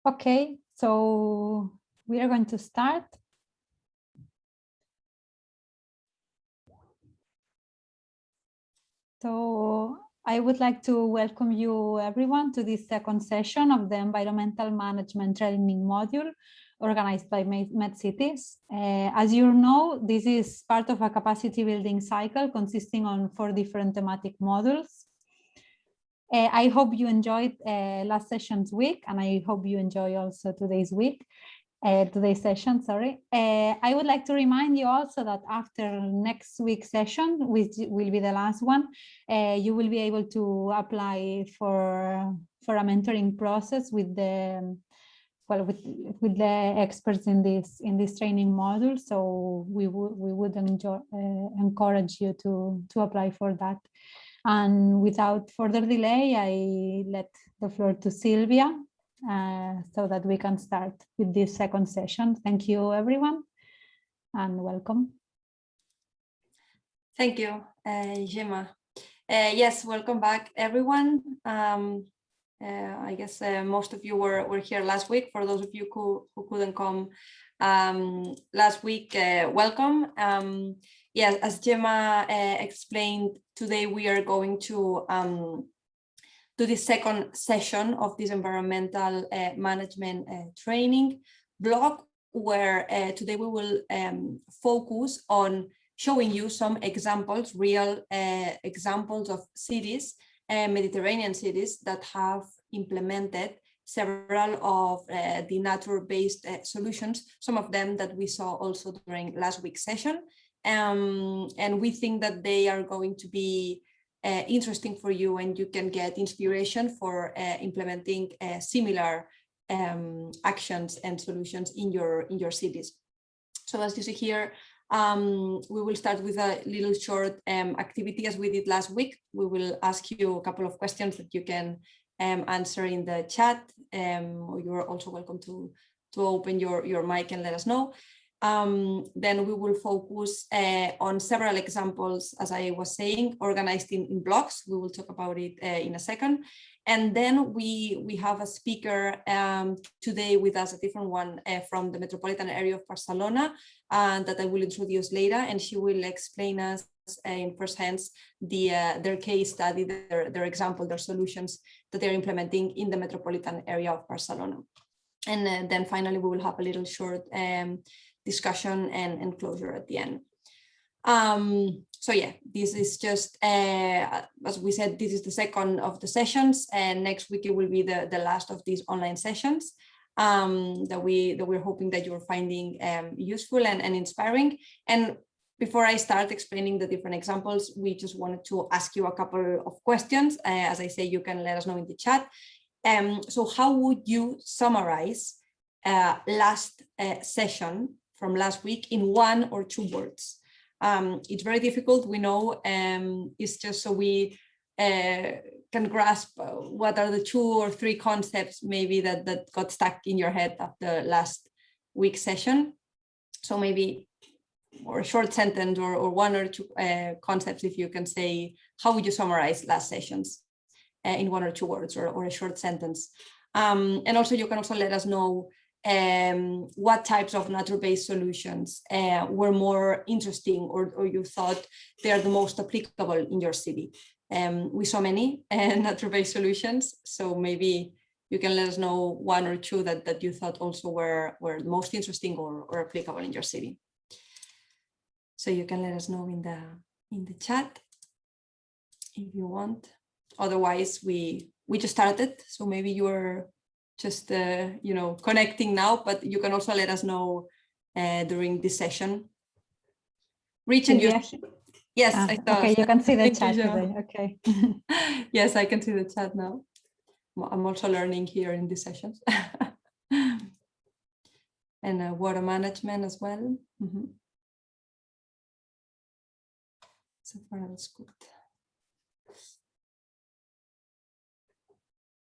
Okay, so we are going to start. So I would like to welcome you everyone to this second session of the Environmental Management Training module organized by MedCities. As you know, this is part of a capacity building cycle consisting on 4 different thematic modules. I hope you enjoyed last session's week, and I hope you enjoy also today's session, sorry. I would like to remind you also that after next week's session, which will be the last one, you will be able to apply for a mentoring process with the with the experts in this training module. So we would encourage you to apply for that. And without further delay, I let the floor to Sylvia so that we can start with this second session. Thank you, everyone, and welcome. Thank you, Gemma. Yes, welcome back, everyone. I guess most of you were here last week. For those of you who couldn't come last week, welcome. Yes, as Gemma explained, today we are going to do the second session of this environmental management training block, where today we will focus on showing you some examples, real examples of cities, Mediterranean cities that have implemented several of the nature-based solutions, some of them that we saw also during last week's session. And we think that they are going to be interesting for you, and you can get inspiration for implementing similar actions and solutions in your cities. So as you see here, we will start with a little short activity as we did last week. We will ask you a couple of questions that you can answer in the chat, or you're also welcome to open your mic and let us know. Then we will focus on several examples, as I was saying, organized in blocks. We will talk about it in a second. And then we have a speaker today with us, a different one from the Metropolitan Area of Barcelona, that I will introduce later, and she will explain us in first hands their case study, their example, their solutions that they're implementing in the Metropolitan Area of Barcelona. And then finally, we will have a little short discussion and closure at the end. So yeah, this is just, as we said, this is the second of the sessions, and next week it will be the last of these online sessions that we're hoping that you're finding useful and inspiring. And before I start explaining the different examples, we just wanted to ask you a couple of questions. As I say, you can let us know in the chat. So how would you summarize last session from last week in 1 or 2 words? It's very difficult, we know. It's just so we can grasp what are the 2 or 3 concepts maybe that got stuck in your head after last week's session. So maybe, or a short sentence, or 1 or 2 concepts, if you can say, how would you summarize last sessions in 1 or 2 words, or a short sentence. And also you can also let us know what types of nature-based solutions were more interesting, or you thought they are the most applicable in your city. We saw many nature-based solutions, so maybe you can let us know 1 or 2 that you thought also were the most interesting or applicable in your city. So you can let us know in the chat if you want. Otherwise, we just started, so maybe you're just connecting now, but you can also let us know during this session. Reach and use. Yes, I thought. Okay, you can see the chat today. Okay. Yes, I can see the chat now. I'm also learning here in these sessions. And water management as well. Mm-hmm. So far, that's good.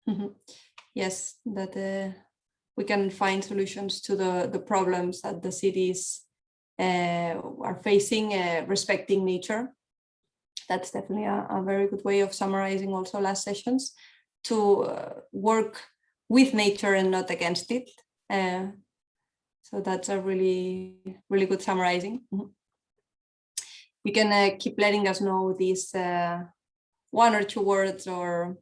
Mm-hmm. Yes, that we can find solutions to the problems that the cities are facing, respecting nature. That's definitely a very good way of summarizing also last sessions, to work with nature and not against it. So that's a really good summarizing. You can keep letting us know these 1 or 2 words or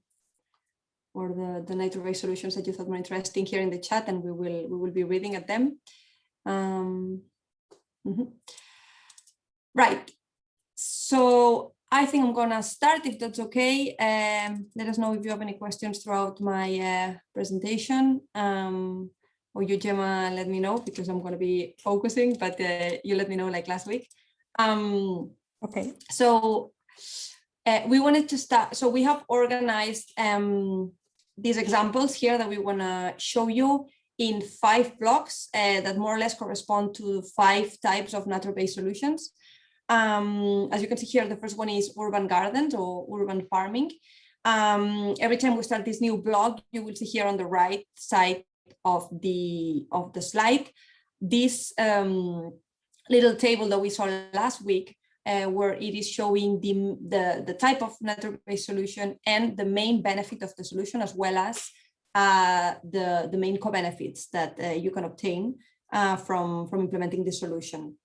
the nature-based solutions that you thought were interesting here in the chat, and we will be reading at them. Right. So I think I'm gonna start, if that's okay. Let us know if you have any questions throughout my presentation. Or you, Gemma, let me know, because I'm gonna be focusing, but you let me know like last week. Okay. So we wanted to start, so we have organized these examples here that we wanna show you in 5 blocks that more or less correspond to 5 types of nature-based solutions. As you can see here, the first one is urban gardens or urban farming. Every time we start this new block, you will see here on the right side of the slide, this little table that we saw last week, where it is showing the type of nature-based solution and the main benefit of the solution, as well as the main co-benefits that you can obtain from implementing the solution.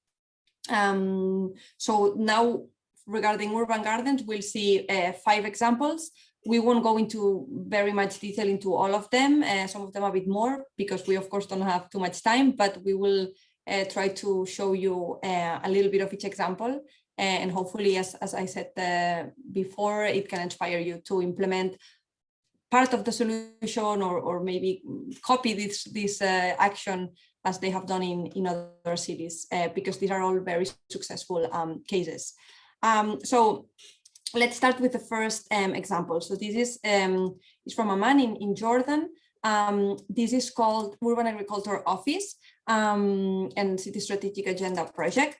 So now, regarding urban gardens, we'll see 5 examples. We won't go into very much detail into all of them, some of them a bit more, because we of course don't have too much time, but we will try to show you a little bit of each example. And hopefully, as I said before, it can inspire you to implement part of the solution, or maybe copy this action as they have done in other cities, because these are all very successful cases. So let's start with the first example. So this is from a man in Jordan. This is called Urban Agriculture Office and City Strategic Agenda Project.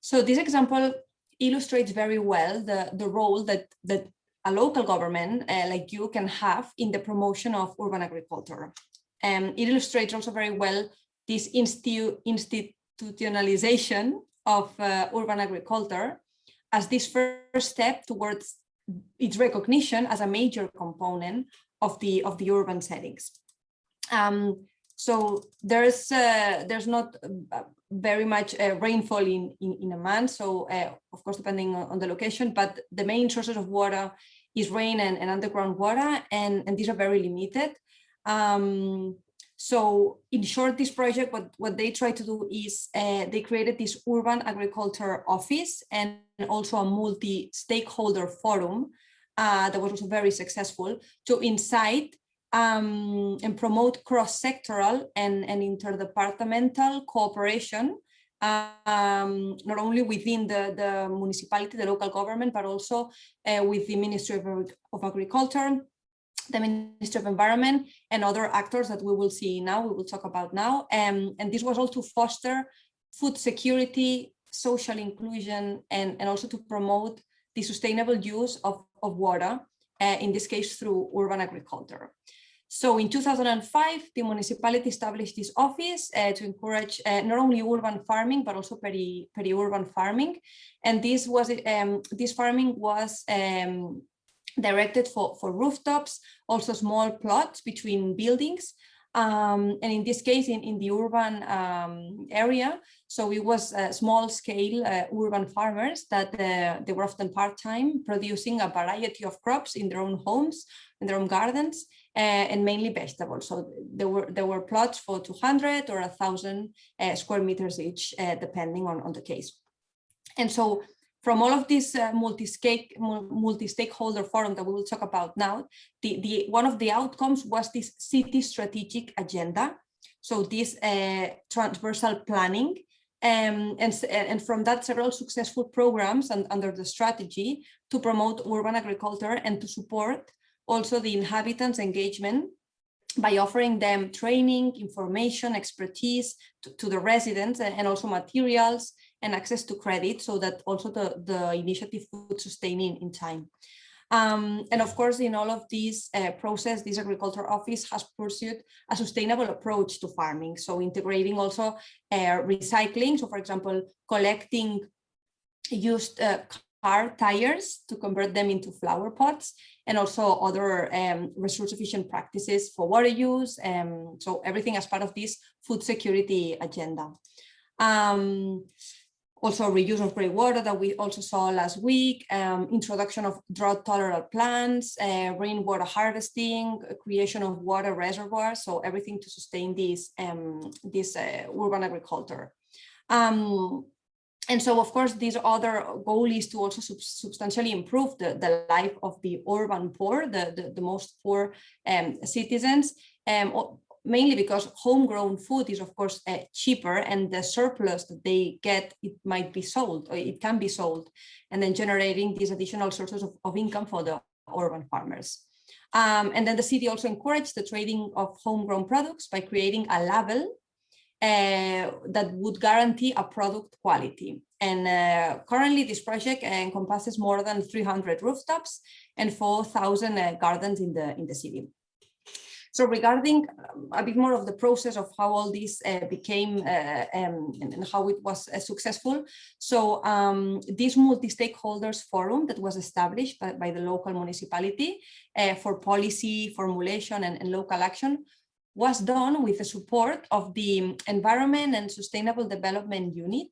So this example illustrates very well the role that a local government like you can have in the promotion of urban agriculture. It illustrates also very well this institutionalization of urban agriculture as this first step towards its recognition as a major component of the urban settings. So there's not very much rainfall in a month, so of course depending on the location, but the main sources of water is rain and underground water, and these are very limited. So in short, this project, what they try to do is they created this urban agriculture office and also a multi-stakeholder forum that was also very successful to incite and promote cross-sectoral and interdepartmental cooperation, not only within the municipality, the local government, but also with the Ministry of Agriculture, the Ministry of Environment, and other actors that we will see now, we will talk about now. And this was all to foster food security, social inclusion, and also to promote the sustainable use of water, in this case through urban agriculture. So in 2005, the municipality established this office to encourage not only urban farming, but also peri-urban farming. And this farming was directed for rooftops, also small plots between buildings. And in this case, in the urban area, so it was small-scale urban farmers that they were often part-time, producing a variety of crops in their own homes, in their own gardens, and mainly vegetables. So there were plots for 200 or 1,000 square meters each, depending on the case. And so from all of this multi-stakeholder forum that we will talk about now, one of the outcomes was this city strategic agenda. So this transversal planning, and from that several successful programs under the strategy to promote urban agriculture and to support also the inhabitants' engagement by offering them training, information, expertise to the residents, and also materials and access to credit, so that also the initiative would sustain in time. And of course, in all of these process, this agriculture office has pursued a sustainable approach to farming. So integrating also recycling. So for example, collecting used car tires to convert them into flower pots, and also other resource efficient practices for water use. So everything as part of this food security agenda. Also reuse of grey water that we also saw last week, introduction of drought tolerant plants, rainwater harvesting, creation of water reservoirs, so everything to sustain this urban agriculture. And so, of course, this other goal is to also substantially improve the life of the urban poor, the most poor citizens, mainly because homegrown food is, of course, cheaper, and the surplus that they get, it might be sold, or it can be sold, and then generating these additional sources of income for the urban farmers. And then the city also encouraged the trading of homegrown products by creating a label that would guarantee a product quality. And currently this project encompasses more than 300 rooftops and 4,000 gardens in the city. So regarding a bit more of the process of how all this became and how it was successful. So this multi-stakeholders forum that was established by the local municipality for policy formulation and local action was done with the support of the Environment and Sustainable Development Unit,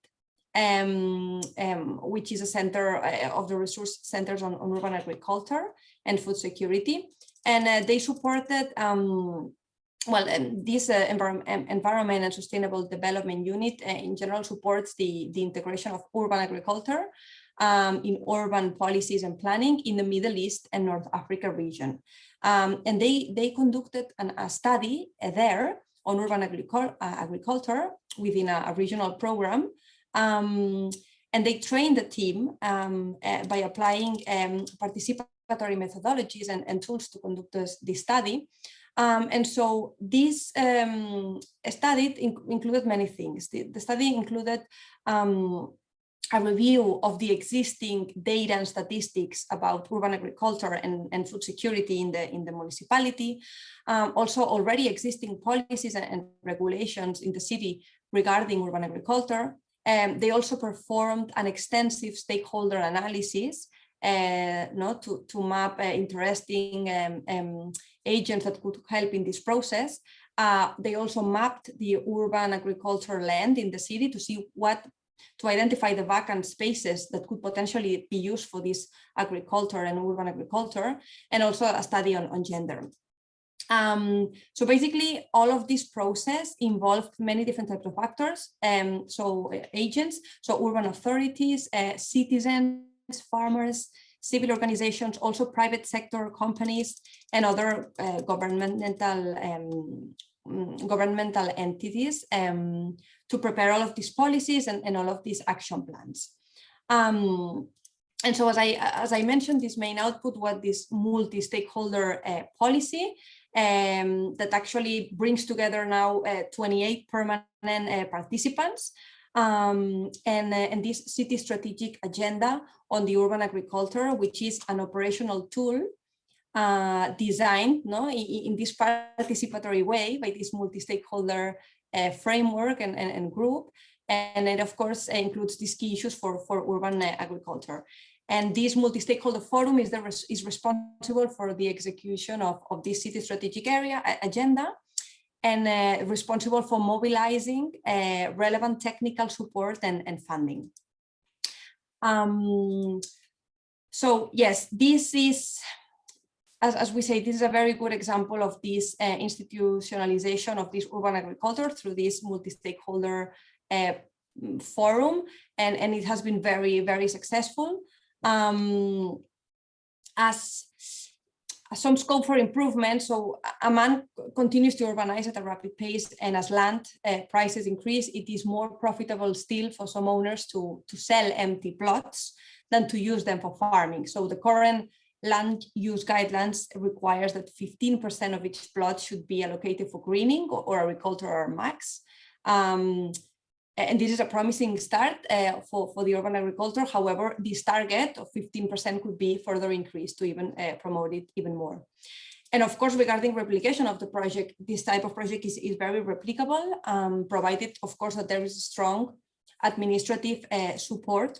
which is a center of the resource centers on urban agriculture and food security. And they supported, this Environment and Sustainable Development Unit in general supports the integration of urban agriculture in urban policies and planning in the Middle East and North Africa region. And they conducted a study there on urban agriculture within a regional program. And they trained the team by applying participatory methodologies and tools to conduct this study. And so this study included many things. The study included a review of the existing data and statistics about urban agriculture and food security in the municipality. Also already existing policies and regulations in the city regarding urban agriculture. They also performed an extensive stakeholder analysis to map interesting agents that could help in this process. They also mapped the urban agriculture land in the city to identify the vacant spaces that could potentially be used for this agriculture and urban agriculture, and also a study on gender. So basically, all of this process involved many different types of actors, so agents, so urban authorities, citizens, farmers, civil organizations, also private sector companies, and other governmental entities to prepare all of these policies and all of these action plans. And so as I mentioned, this main output was this multi-stakeholder policy that actually brings together now 28 permanent participants and this city strategic agenda on the urban agriculture, which is an operational tool designed in this participatory way by this multi-stakeholder framework and group. And it, of course, includes these key issues for urban agriculture. And this multi-stakeholder forum is responsible for the execution of this city strategic area agenda, and responsible for mobilizing relevant technical support and funding. So yes, this is, as we say, this is a very good example of this institutionalization of this urban agriculture through this multi-stakeholder forum, and it has been very, very successful. As some scope for improvement, so Amman continues to urbanize at a rapid pace, and as land prices increase, it is more profitable still for some owners to sell empty plots than to use them for farming. So the current land use guidelines requires that 15% of each plot should be allocated for greening or agriculture or max. And this is a promising start for the urban agriculture. However, this target of 15% could be further increased to even promote it even more. And of course, regarding replication of the project, this type of project is very replicable, provided, of course, that there is strong administrative support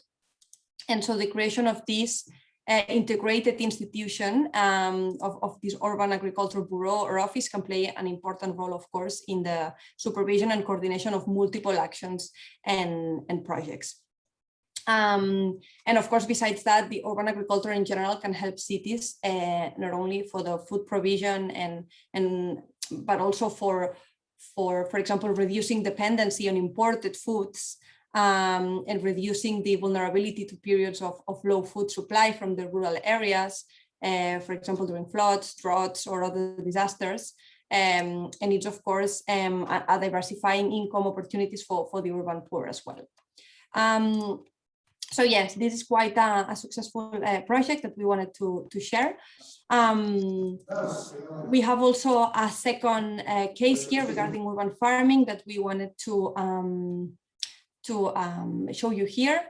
And so the creation of this integrated institution of this urban agriculture bureau or office can play an important role, of course, in the supervision and coordination of multiple actions and projects. And of course, besides that, the urban agriculture in general can help cities not only for the food provision but also for example, reducing dependency on imported foods and reducing the vulnerability to periods of low food supply from the rural areas, for example, during floods, droughts, or other disasters. And it's, of course, a diversifying income opportunities for the urban poor as well. So yes, this is quite a successful project that we wanted to share. We have also a second case here regarding urban farming that we wanted to show you here.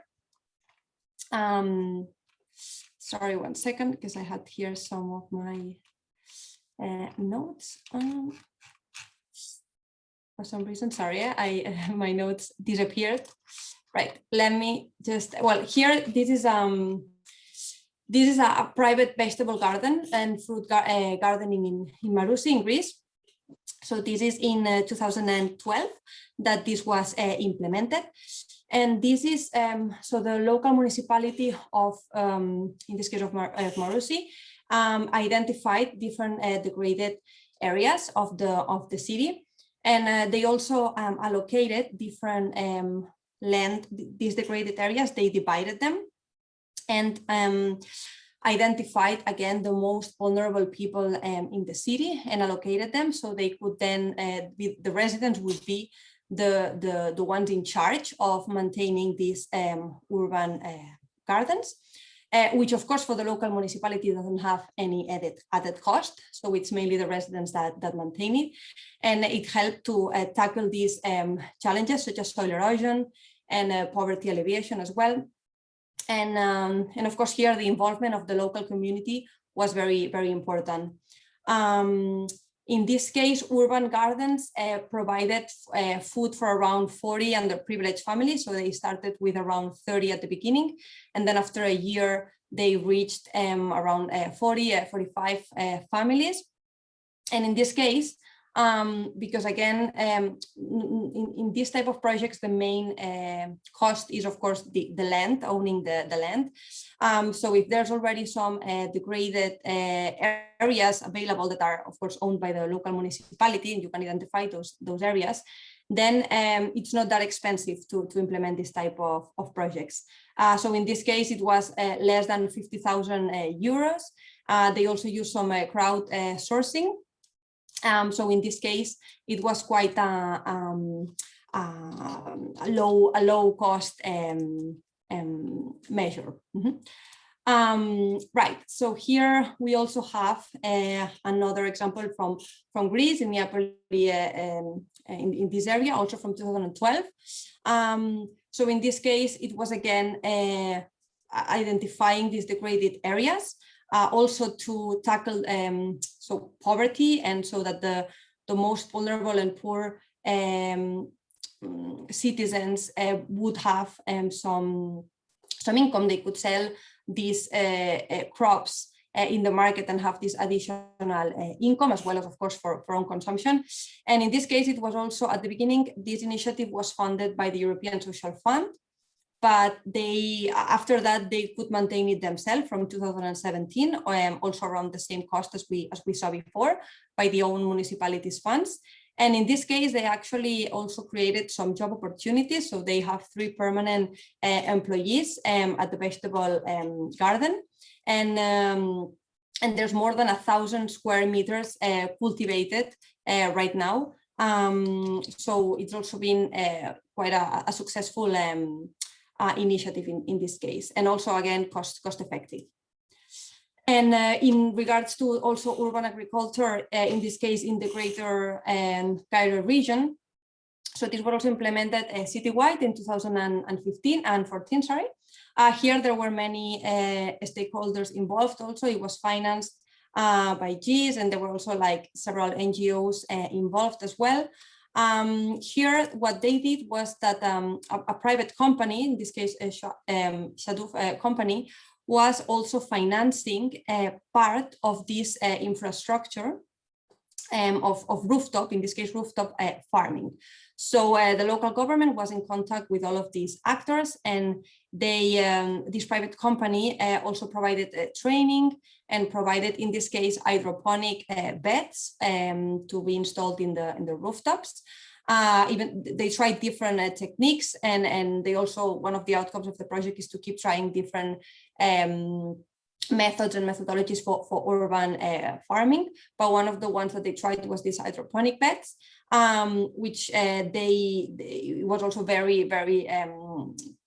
Sorry, 1 second, because I had here some of my notes. For some reason, sorry, my notes disappeared. Right, let me just, well, here, this is a private vegetable garden and fruit gardening in Marousi in Greece. So this is in 2012 that this was implemented. And this is, so the local municipality of, in this case of Marousi, identified different degraded areas of the city. And they also allocated different land, these degraded areas, they divided them and identified again the most vulnerable people in the city and allocated them, so they could then the residents would be the ones in charge of maintaining these urban gardens, which of course for the local municipality doesn't have any added cost, so it's mainly the residents that maintain it, and it helped to tackle these challenges such as soil erosion and poverty alleviation as well. And of course here the involvement of the local community was very, very important. In this case, urban gardens provided food for around 40 underprivileged families. So they started with around 30 at the beginning. And then after a year, they reached around 45 families. And in this case, because again, in this type of projects, the main cost is, of course, the land, owning the land. So if there's already some degraded areas available that are, of course, owned by the local municipality, and you can identify those areas, then it's not that expensive to implement this type of projects. So in this case, it was less than 50,000 euros. They also use some crowd sourcing. So in this case, it was quite a low cost measure. Right. So here we also have another example from Greece in Neapoli, in this area, also from 2012. So in this case, it was again identifying these degraded areas. Also to tackle so poverty, and so that the most vulnerable and poor citizens would have some income. They could sell these crops in the market and have this additional income, as well as, of course, for own consumption. And in this case, it was also at the beginning, this initiative was funded by the European Social Fund. But after that, they could maintain it themselves from 2017, also around the same cost as we saw before, by the own municipalities' funds. And in this case, they actually also created some job opportunities. So they have 3 permanent employees at the vegetable garden, and there's more than 1,000 square meters cultivated right now. So it's also been quite a successful initiative in this case, and also again cost effective. And in regards to also urban agriculture, in this case in the greater Cairo region, so this was also implemented citywide in 2015 and 14. Sorry, here there were many stakeholders involved. Also, it was financed by GIS, and there were also like several NGOs involved as well. Here, what they did was that a private company, in this case, a Shaduf company, was also financing part of this infrastructure of rooftop, in this case, rooftop farming. So the local government was in contact with all of these actors, and they, this private company also provided training and provided, in this case, hydroponic beds to be installed in the rooftops. Even they tried different techniques, and they also, one of the outcomes of the project is to keep trying different methods and methodologies for urban farming. But one of the ones that they tried was these hydroponic beds, which it was also very, very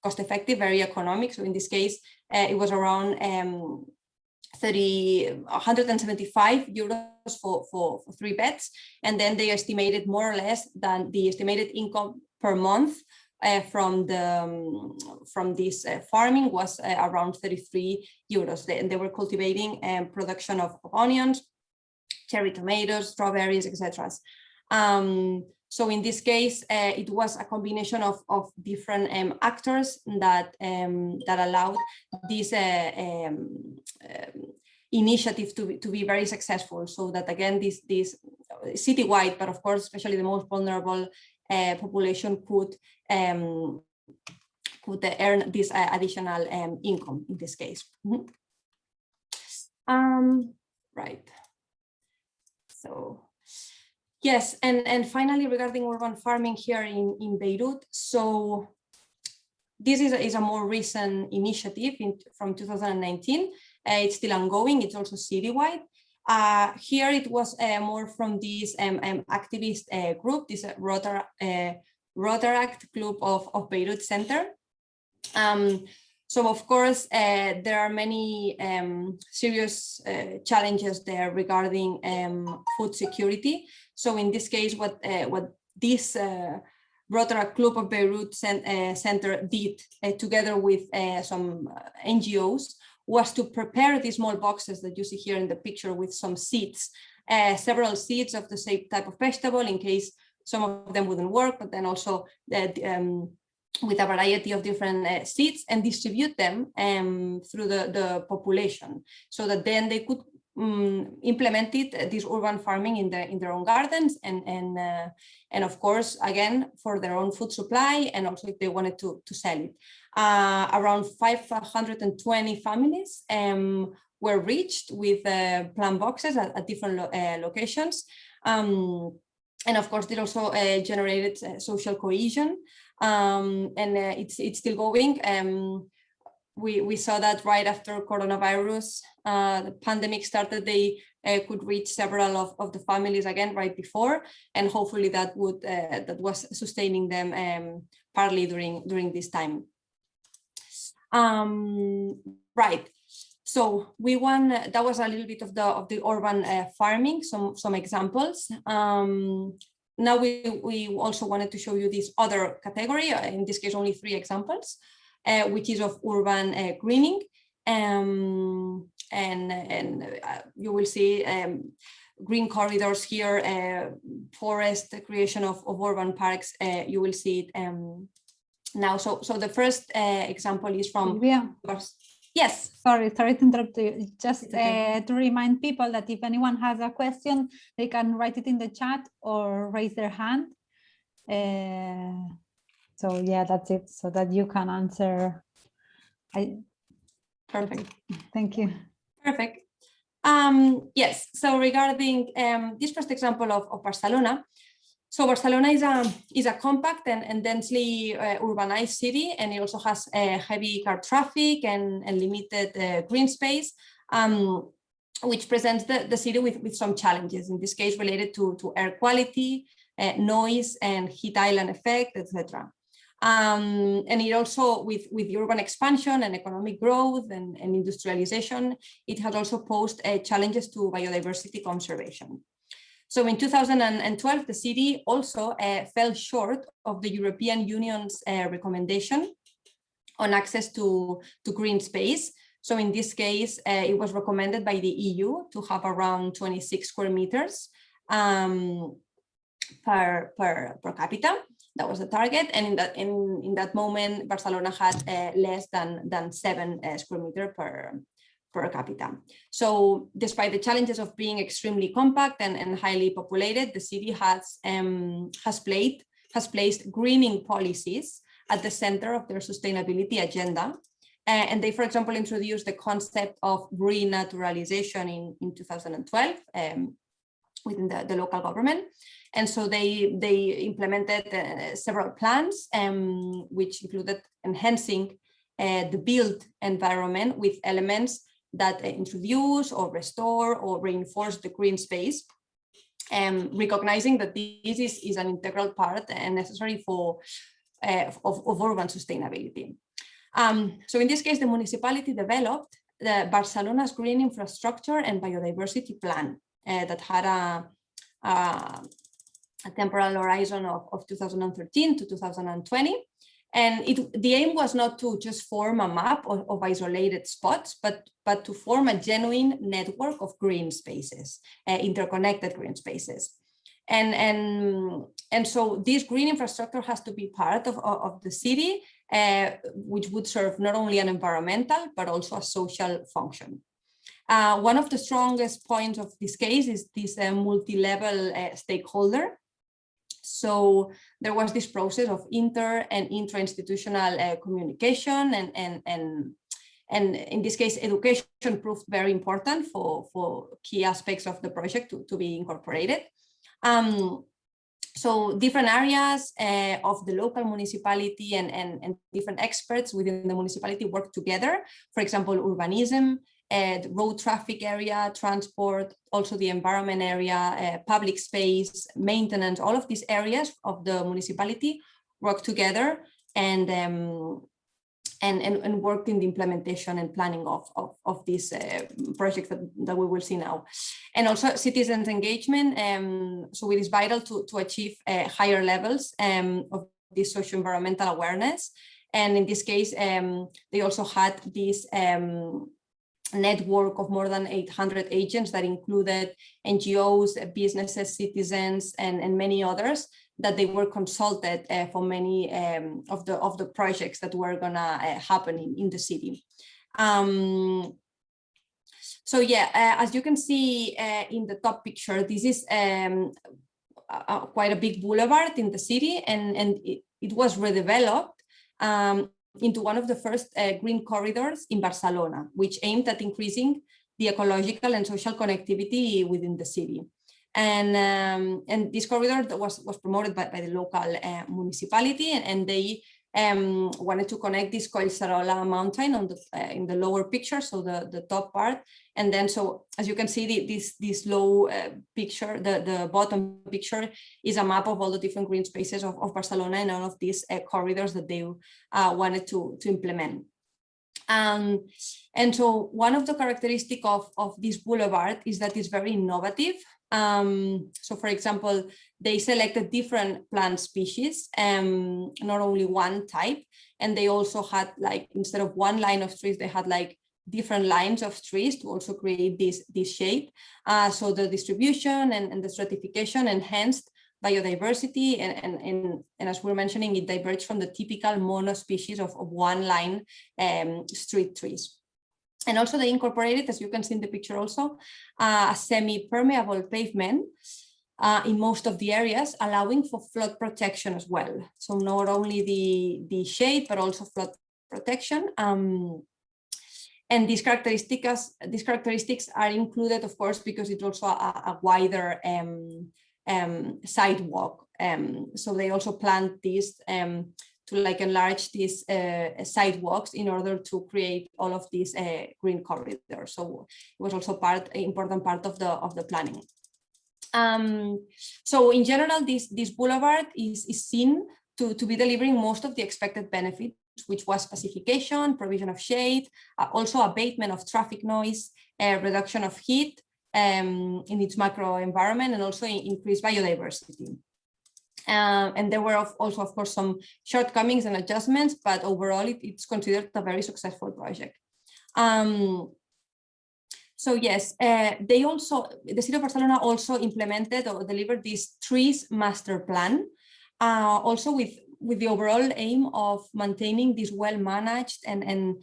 cost effective, very economic. So in this case, it was around 175 euros for 3 beds. And then they estimated more or less than the estimated income per month from this farming was around 33 euros. They were cultivating production of onions, cherry tomatoes, strawberries, etc. So in this case, it was a combination of different actors that allowed this initiative to be very successful. So that again, this citywide, but of course, especially the most vulnerable population could earn this additional income in this case. Right. So yes, and finally, regarding urban farming here in Beirut, so this is a more recent initiative from 2019. It's still ongoing. It's also citywide. Here it was more from this activist group, this Rotaract Club of Beirut Center. So of course, there are many serious challenges there regarding food security. So in this case, what this Rotaract Club of Beirut Center did together with some NGOs was to prepare these small boxes that you see here in the picture with some seeds, several seeds of the same type of vegetable in case some of them wouldn't work, but then also with a variety of different seeds, and distribute them through the population, so that then they could implement this urban farming in their own gardens, and of course, again, for their own food supply, and also if they wanted to sell it. Around 520 families were reached with plant boxes at different locations. And of course, it also generated social cohesion, and it's still going. We saw that right after coronavirus, the pandemic started, they could reach several of the families again right before, and hopefully that was sustaining them partly during this time. Right. So that was a little bit of the urban farming, some examples. Now we also wanted to show you this other category, in this case only 3 examples, which is of urban greening. And you will see green corridors here, forest, the creation of urban parks. You will see it now. So the first example is from... Yes. Sorry to interrupt you. Just to remind people that if anyone has a question, they can write it in the chat or raise their hand. So yeah, that's it, so that you can answer. Perfect. Thank you. Perfect. Yes, so regarding this first example of Barcelona. So Barcelona is a compact and densely urbanized city, and it also has heavy car traffic and limited green space, which presents the city with some challenges, in this case related to air quality, noise and heat island effect, etc. And it also, with urban expansion and economic growth and industrialization, it has also posed challenges to biodiversity conservation. So in 2012, the city also fell short of the European Union's recommendation on access to green space. So in this case, it was recommended by the EU to have around 26 square meters per capita. That was the target, and in that moment, Barcelona had less than 7 square meters per capita. So despite the challenges of being extremely compact and highly populated, the city has placed greening policies at the center of their sustainability agenda. And they, for example, introduced the concept of renaturalization in 2012 within the local government. And so they implemented several plans, which included enhancing the built environment with elements that introduce or restore or reinforce the green space, recognizing that this is an integral part and necessary of urban sustainability. So in this case, the municipality developed the Barcelona's Green Infrastructure and Biodiversity Plan that had a temporal horizon of 2013 to 2020. And the aim was not to just form a map of isolated spots, but to form a genuine network of green spaces, interconnected green spaces. And so this green infrastructure has to be part of the city, which would serve not only an environmental, but also a social function. One of the strongest points of this case is this multi-level stakeholder. So there was this process of inter and intra-institutional communication, and in this case, education proved very important for key aspects of the project to be incorporated. So different areas of the local municipality and different experts within the municipality work together. For example, urbanism, road traffic area, transport, also the environment area, public space, maintenance, all of these areas of the municipality work together and worked in the implementation and planning of these projects that we will see now. And also citizens engagement. So it is vital to achieve higher levels of this socio-environmental awareness. And in this case, they also had this network of more than 800 agents that included NGOs, businesses, citizens, and many others that they were consulted for many of the projects that were gonna happen in the city. So yeah, as you can see in the top picture, this is quite a big boulevard in the city, and it was redeveloped into one of the first green corridors in Barcelona, which aimed at increasing the ecological and social connectivity within the city. And this corridor was promoted by the local municipality, and they wanted to connect this Collserola mountain on in the lower picture, so the top part. And then, so as you can see, this low picture, the bottom picture is a map of all the different green spaces of Barcelona and all of these corridors that they wanted to implement. And so one of the characteristics of this boulevard is that it's very innovative. So for example, they selected different plant species, not only one type, and they also had, like, instead of one line of trees, they had like different lines of trees to also create this shape. So the distribution and the stratification enhanced biodiversity, and as we're mentioning, it diverged from the typical mono species of one line street trees. And also they incorporated, as you can see in the picture also, a semi-permeable pavement in most of the areas, allowing for flood protection as well. So not only the shade, but also flood protection. And these characteristics are included, of course, because it's also a wider sidewalk. So they also plant this to like enlarge these sidewalks in order to create all of these green corridors. So it was also important part of the planning. So in general, this boulevard is seen to be delivering most of the expected benefits, which was pacification, provision of shade, also abatement of traffic noise, reduction of heat in its macro environment, and also increased biodiversity. And there were also, of course, some shortcomings and adjustments, but overall it's considered a very successful project. So yes, the city of Barcelona also implemented or delivered this trees master plan, also with the overall aim of maintaining this well-managed and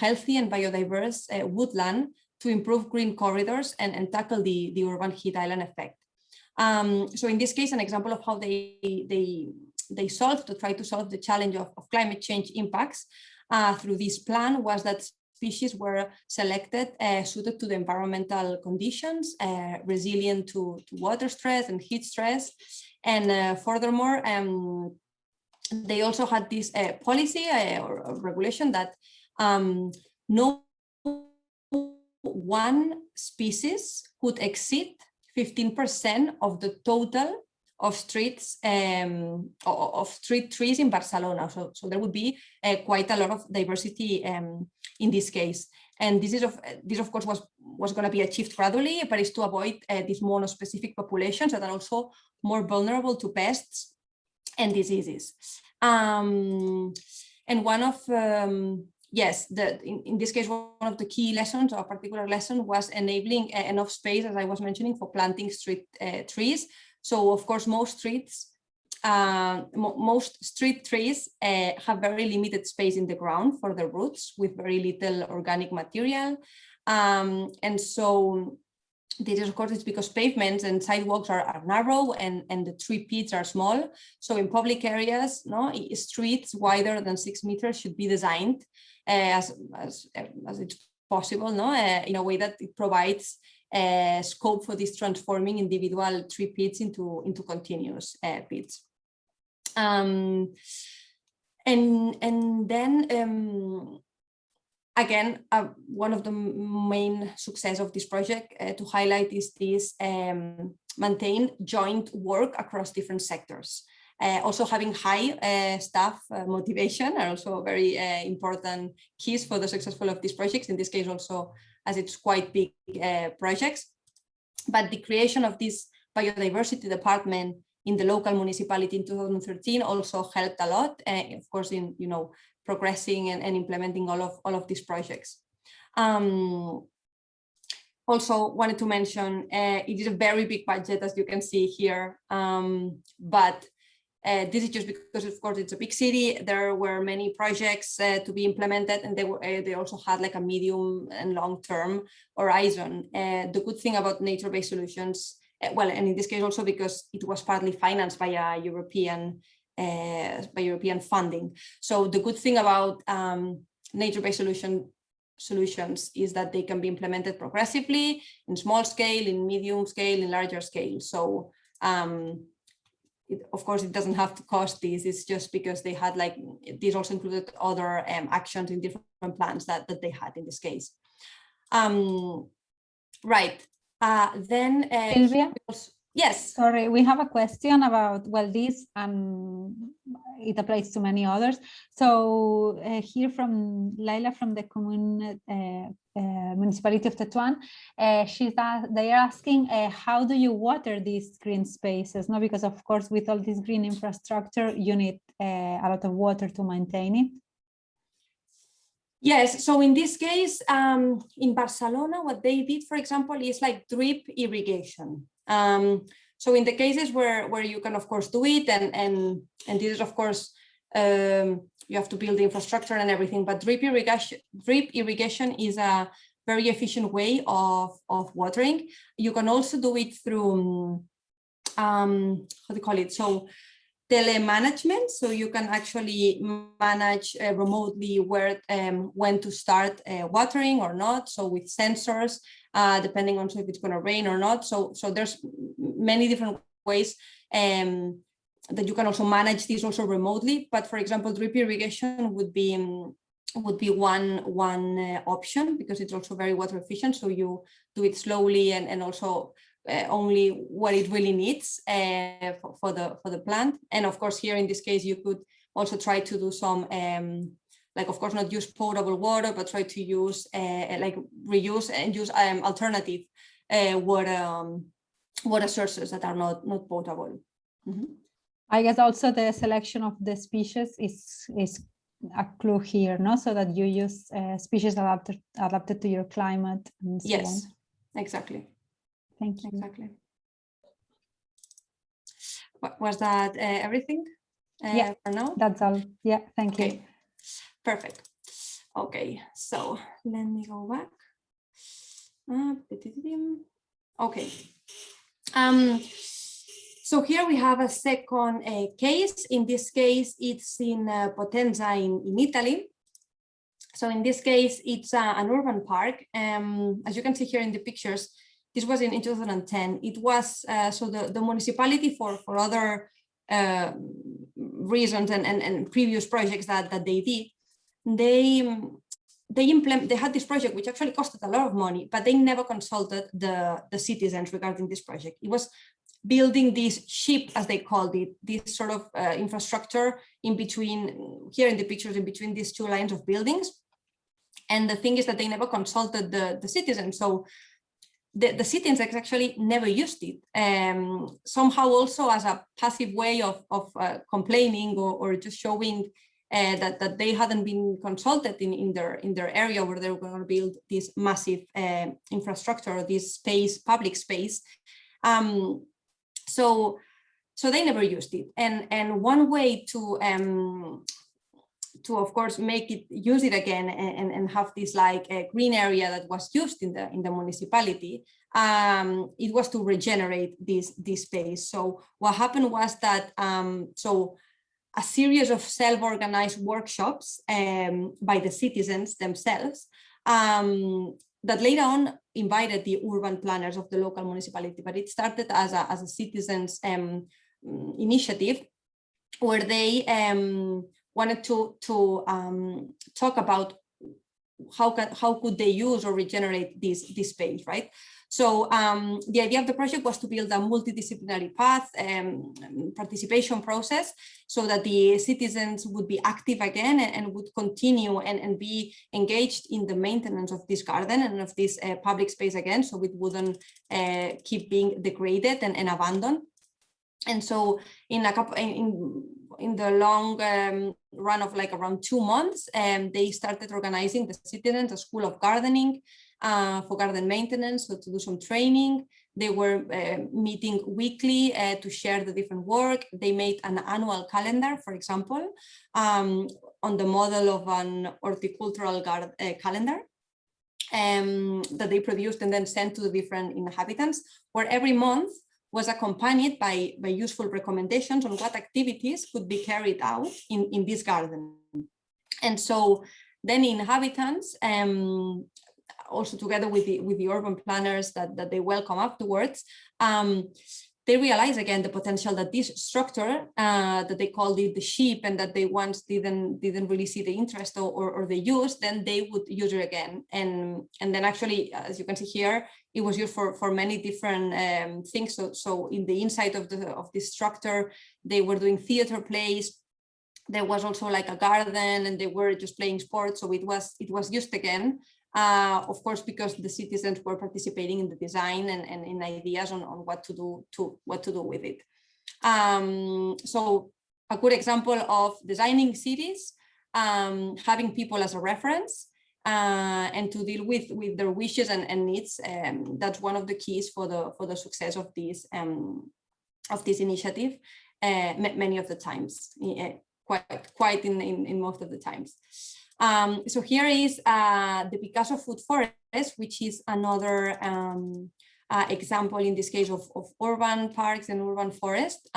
healthy and biodiverse woodland to improve green corridors and tackle the urban heat island effect. So in this case, an example of how they try to solve the challenge of climate change impacts through this plan was that species were selected suited to the environmental conditions, resilient to water stress and heat stress. And furthermore, they also had this policy or regulation that no one species could exceed 15% of the total of street trees in Barcelona. So there would be quite a lot of diversity in this case. And this of course was going to be achieved gradually, but it's to avoid these monospecific populations that are also more vulnerable to pests and diseases. And one of in this case, one of the key lessons, or a particular lesson, was enabling enough space, as I was mentioning, for planting street trees. So of course, most street trees have very limited space in the ground for their roots, with very little organic material. And so this is, of course, it's because pavements and sidewalks are narrow and the tree pits are small. So in public areas, streets wider than 6 meters should be designed as it's possible, in a way that it provides scope for this transforming individual tree pits into continuous pits. And then again, one of the main success of this project to highlight is this maintained joint work across different sectors. Also having high staff motivation are also very important keys for the successful of these projects. In this case also, as it's quite big projects. But the creation of this biodiversity department in the local municipality in 2013 also helped a lot, of course, in progressing and implementing all of these projects. Also wanted to mention, it is a very big budget, as you can see here, but this is just because, of course, it's a big city. There were many projects to be implemented, and they also had like a medium and long-term horizon. The good thing about nature-based solutions, well, and in this case also because it was partly financed by European funding. So the good thing about nature-based solutions is that they can be implemented progressively, in small scale, in medium scale, in larger scale. So of course, it doesn't have to cost this. It's just because they had these also included other actions in different plans that they had in this case. Right. Then Silvia? Yes. Sorry, we have a question about, well, this, and it applies to many others. So here from Laila from the municipality of Tetuan, they are asking, how do you water these green spaces? No, because of course, with all this green infrastructure, you need a lot of water to maintain it. Yes, so in this case, in Barcelona, what they did, for example, is like drip irrigation. So in the cases where you can, of course, do it, and this is, of course, you have to build the infrastructure and everything, but drip irrigation is a very efficient way of watering. You can also do it through, how do you call it? So telemanagement, so you can actually manage remotely when to start watering or not. So with sensors, depending on if it's going to rain or not. So there's many different ways that you can also manage this also remotely. But for example, drip irrigation would be one option, because it's also very water efficient. So you do it slowly and also only what it really needs for the plant. And of course, here in this case, you could also try to do some of course, not use potable water, but try to use reuse and use alternative water sources that are not potable. Mm-hmm. I guess also the selection of the species is a clue here, no? So that you use species adapted to your climate. And so yes. on. exactly. Thank you. Exactly. Was that everything Yeah, for now? that's all. Yeah, thank you. Okay, perfect. Okay, so let me go back. Okay. So here we have a second case. In this case, it's in Potenza in Italy. So in this case, it's an urban park. As you can see here in the pictures, this was in 2010. It was so the municipality for other reasons and previous projects that they did, they had this project which actually costed a lot of money, but they never consulted the citizens regarding this project. It was building this ship, as they called it, this sort of infrastructure in between, here in the pictures, in between these two lines of buildings. And the thing is that they never consulted the citizens. So the citizens actually never used it. Somehow also as a passive way of complaining or just showing that they hadn't been consulted in their area where they were going to build this massive infrastructure, this space, public space. So they never used it. And one way to of course use it again and have this like a green area that was used in the municipality, it was to regenerate this space. So what happened was that so a series of self-organized workshops by the citizens themselves that later on invited the urban planners of the local municipality, but it started as a citizens initiative where they wanted to talk about how could they use or regenerate this space, right? So the idea of the project was to build a multidisciplinary path participation process so that the citizens would be active again and would continue and be engaged in the maintenance of this garden and of this public space again, so it wouldn't keep being degraded and abandoned. And so in the long run of like around 2 months, they started organizing the citizens a school of gardening for garden maintenance, so to do some training. They were meeting weekly to share the different work. They made an annual calendar, for example, on the model of an horticultural calendar that they produced and then sent to the different inhabitants, where every month was accompanied by useful recommendations on what activities could be carried out in this garden. And so then the inhabitants, also together with the urban planners that they welcome afterwards, they realize again the potential that this structure that they called it the sheep and that they once didn't really see the interest or the use, then they would use it again. And then actually, as you can see here, it was used for many different things. So in the inside of this structure, they were doing theater plays. There was also like a garden and they were just playing sports. So it was used again. Of course, because the citizens were participating in the design and in ideas on what to do with it. So a good example of designing cities, having people as a reference and to deal with their wishes and needs. That's one of the keys for the success of this initiative. Many of the times, quite in most of the times. So here is the Picasso food forest, which is another example in this case of urban parks and urban forest.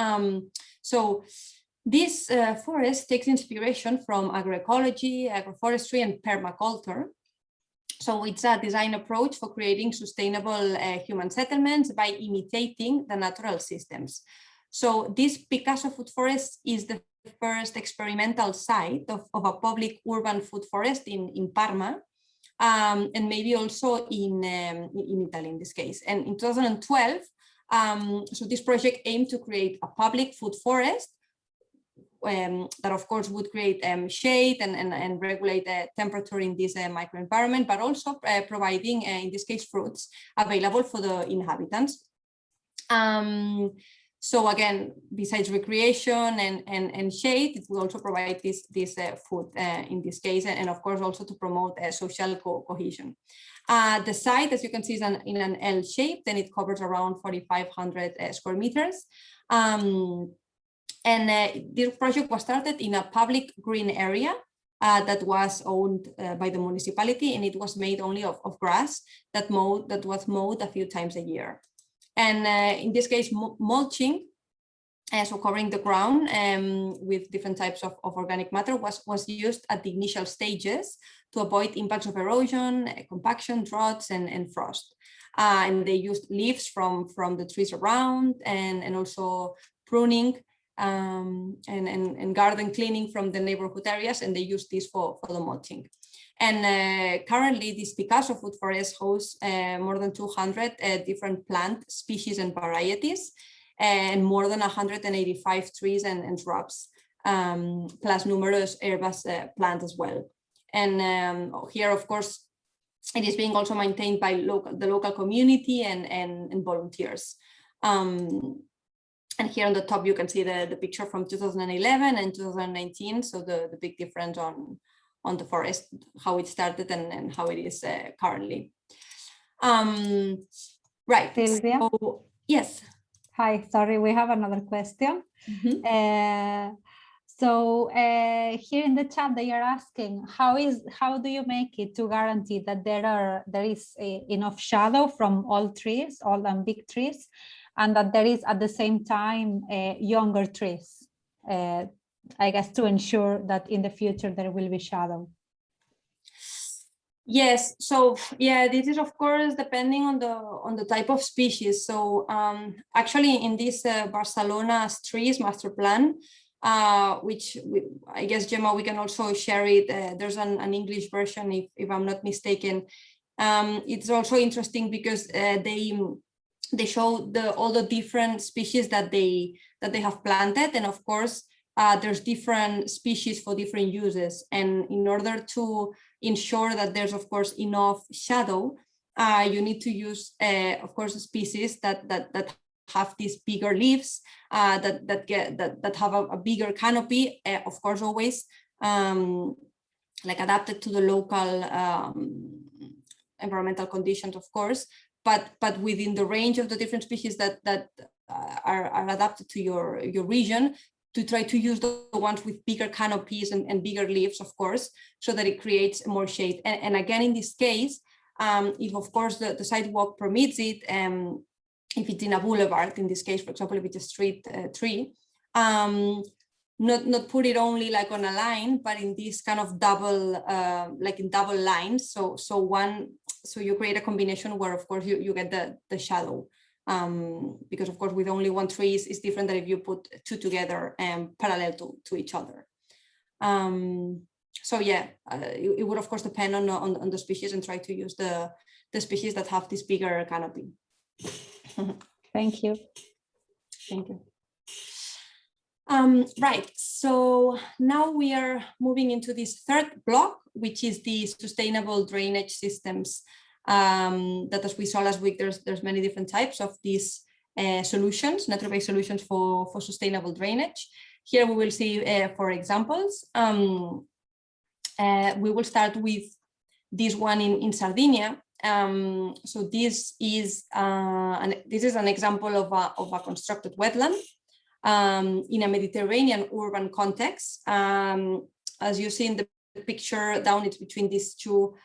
So this forest takes inspiration from agroecology, agroforestry, and permaculture. So it's a design approach for creating sustainable human settlements by imitating the natural systems. So this Picasso food forest is the first experimental site of a public urban food forest in Parma, and maybe also in Italy in this case. And in 2012, so this project aimed to create a public food forest that of course would create shade and regulate the temperature in this microenvironment, but also providing, in this case, fruits available for the inhabitants. So again, besides recreation and shade, it will also provide this food in this case, and of course also to promote social cohesion. The site, as you can see, is in an L shape, and it covers around 4,500 square meters. This project was started in a public green area that was owned by the municipality, and it was made only of grass that was mowed a few times a year. And in this case, mulching, so covering the ground with different types of organic matter was used at the initial stages to avoid impacts of erosion, compaction, droughts, and frost. And they used leaves from the trees around, and also pruning and garden cleaning from the neighborhood areas, and they use this for the mulching. And currently, this Picasso food forest hosts more than 200 different plant species and varieties, and more than 185 trees and shrubs, plus numerous herbaceous plants as well. And here, of course, it is being also maintained by the local community and volunteers. And here on the top, you can see the picture from 2011 and 2019. So the big difference on the forest, how it started and how it is currently. Right. Silvia? So, yes. Hi, sorry, we have another question. Mm-hmm. So here in the chat, they are asking, how do you make it to guarantee that there is enough shadow from all trees, all and big trees, and that there is at the same time younger trees, I guess, to ensure that in the future there will be shadow? Yes, so yeah, this is of course depending on the type of species. So actually in this Barcelona trees master plan, which I guess, Gemma, we can also share it. There's an English version, if I'm not mistaken. It's also interesting because they show all the different species that they have planted, and of course there's different species for different uses. And in order to ensure that there's of course enough shadow, you need to use of course species that have these bigger leaves, that have a bigger canopy, of course always like adapted to the local environmental conditions, of course, but within the range of the different species that are adapted to your region, to try to use the ones with bigger canopies and bigger leaves, of course, so that it creates more shade. And again, in this case, if of course the sidewalk permits it, if it's in a boulevard, in this case, for example, if it's a street tree, not put it only like on a line, but in this kind of double, like in double lines. So you create a combination where, of course, you get the shadow. Because of course with only one tree is different than if you put two together and parallel to each other. So yeah, it would of course depend on the species, and try to use the species that have this bigger canopy. Thank you. Thank you. Right, so now we are moving into this third block, which is the sustainable drainage systems. That, as we saw last week, there's many different types of these solutions, nature-based solutions for sustainable drainage. Here we will see 4 examples. We will start with this one in Sardinia. So this is an example of a constructed wetland in a Mediterranean urban context. As you see in the picture down, it's between these two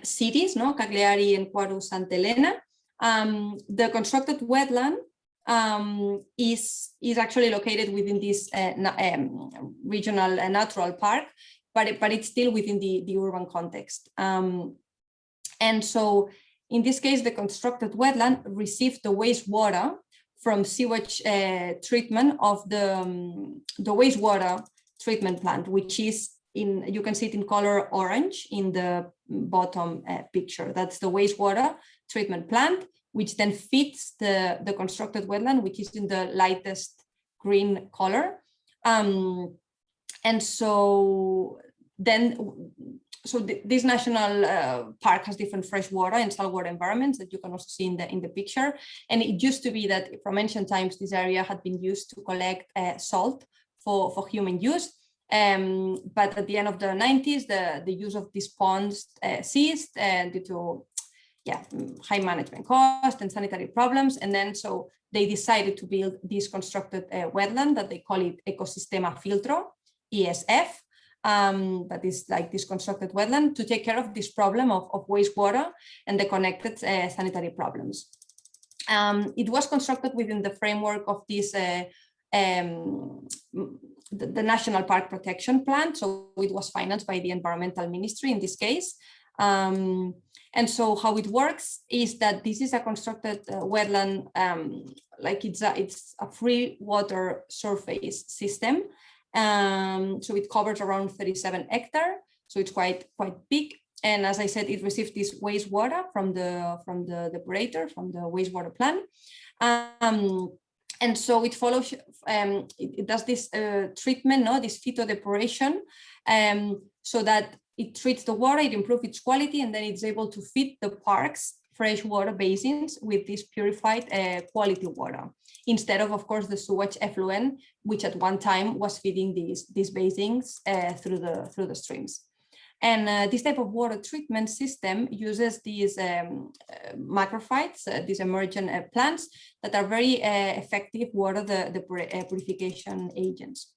cities, no? Cagliari and Quaru Santa Elena. The constructed wetland is actually located within this regional natural park, but it's still within the urban context. And so in this case, the constructed wetland received the wastewater from sewage treatment of the wastewater treatment plant, which is you can see it in color orange in the bottom picture. That's the wastewater treatment plant, which then feeds the constructed wetland, which is in the lightest green color. And so then this national park has different freshwater and saltwater environments that you can also see in the picture. And it used to be that from ancient times, this area had been used to collect salt for human use. But at the end of the 90s, the use of these ponds ceased due to high management costs and sanitary problems. And then so they decided to build this constructed wetland that they call it Ecosistema Filtro, ESF. That is like this constructed wetland to take care of this problem of wastewater and the connected sanitary problems. It was constructed within the framework of this the National Park Protection Plan, so it was financed by the Environmental Ministry in this case. And so how it works is that this is a constructed wetland, like it's a free water surface system. So it covers around 37 hectares, so it's quite big. And as I said, it receives this wastewater from the depurator, from the wastewater plant. And so it follows, it does this treatment, this phytodepuration, so that it treats the water, it improves its quality, and then it's able to feed the park's freshwater basins with this purified quality water, instead of course, the sewage effluent, which at one time was feeding these basins through the streams. And this type of water treatment system uses these macrophytes, these emergent plants that are very effective water the purification agents.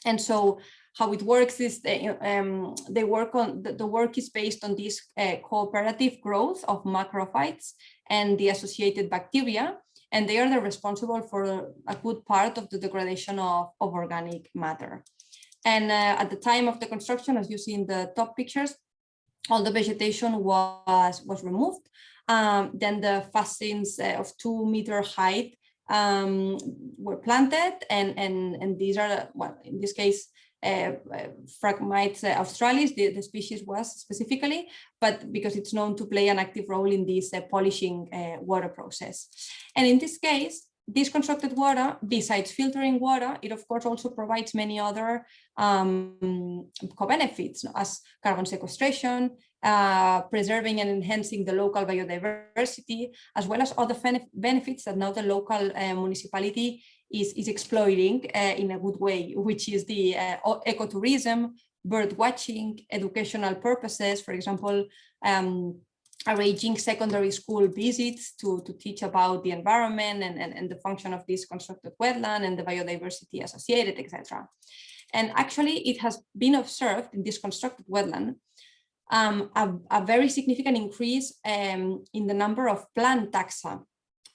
And so how it works is they work on the work is based on this cooperative growth of macrophytes and the associated bacteria, and they are responsible for a good part of the degradation of organic matter. And at the time of the construction, as you see in the top pictures, all the vegetation was removed. Then the fascines of 2 meter height were planted, and these are, well, in this case, Phragmites australis, the species was specifically, but because it's known to play an active role in this polishing water process. And in this case, this constructed water, besides filtering water, it of course also provides many other co-benefits, as carbon sequestration, preserving and enhancing the local biodiversity, as well as other benefits that now the local municipality is exploiting in a good way, which is the ecotourism, bird watching, educational purposes, for example, arranging secondary school visits to teach about the environment and the function of this constructed wetland and the biodiversity associated, etc. And actually, it has been observed in this constructed wetland a very significant increase in the number of plant taxa,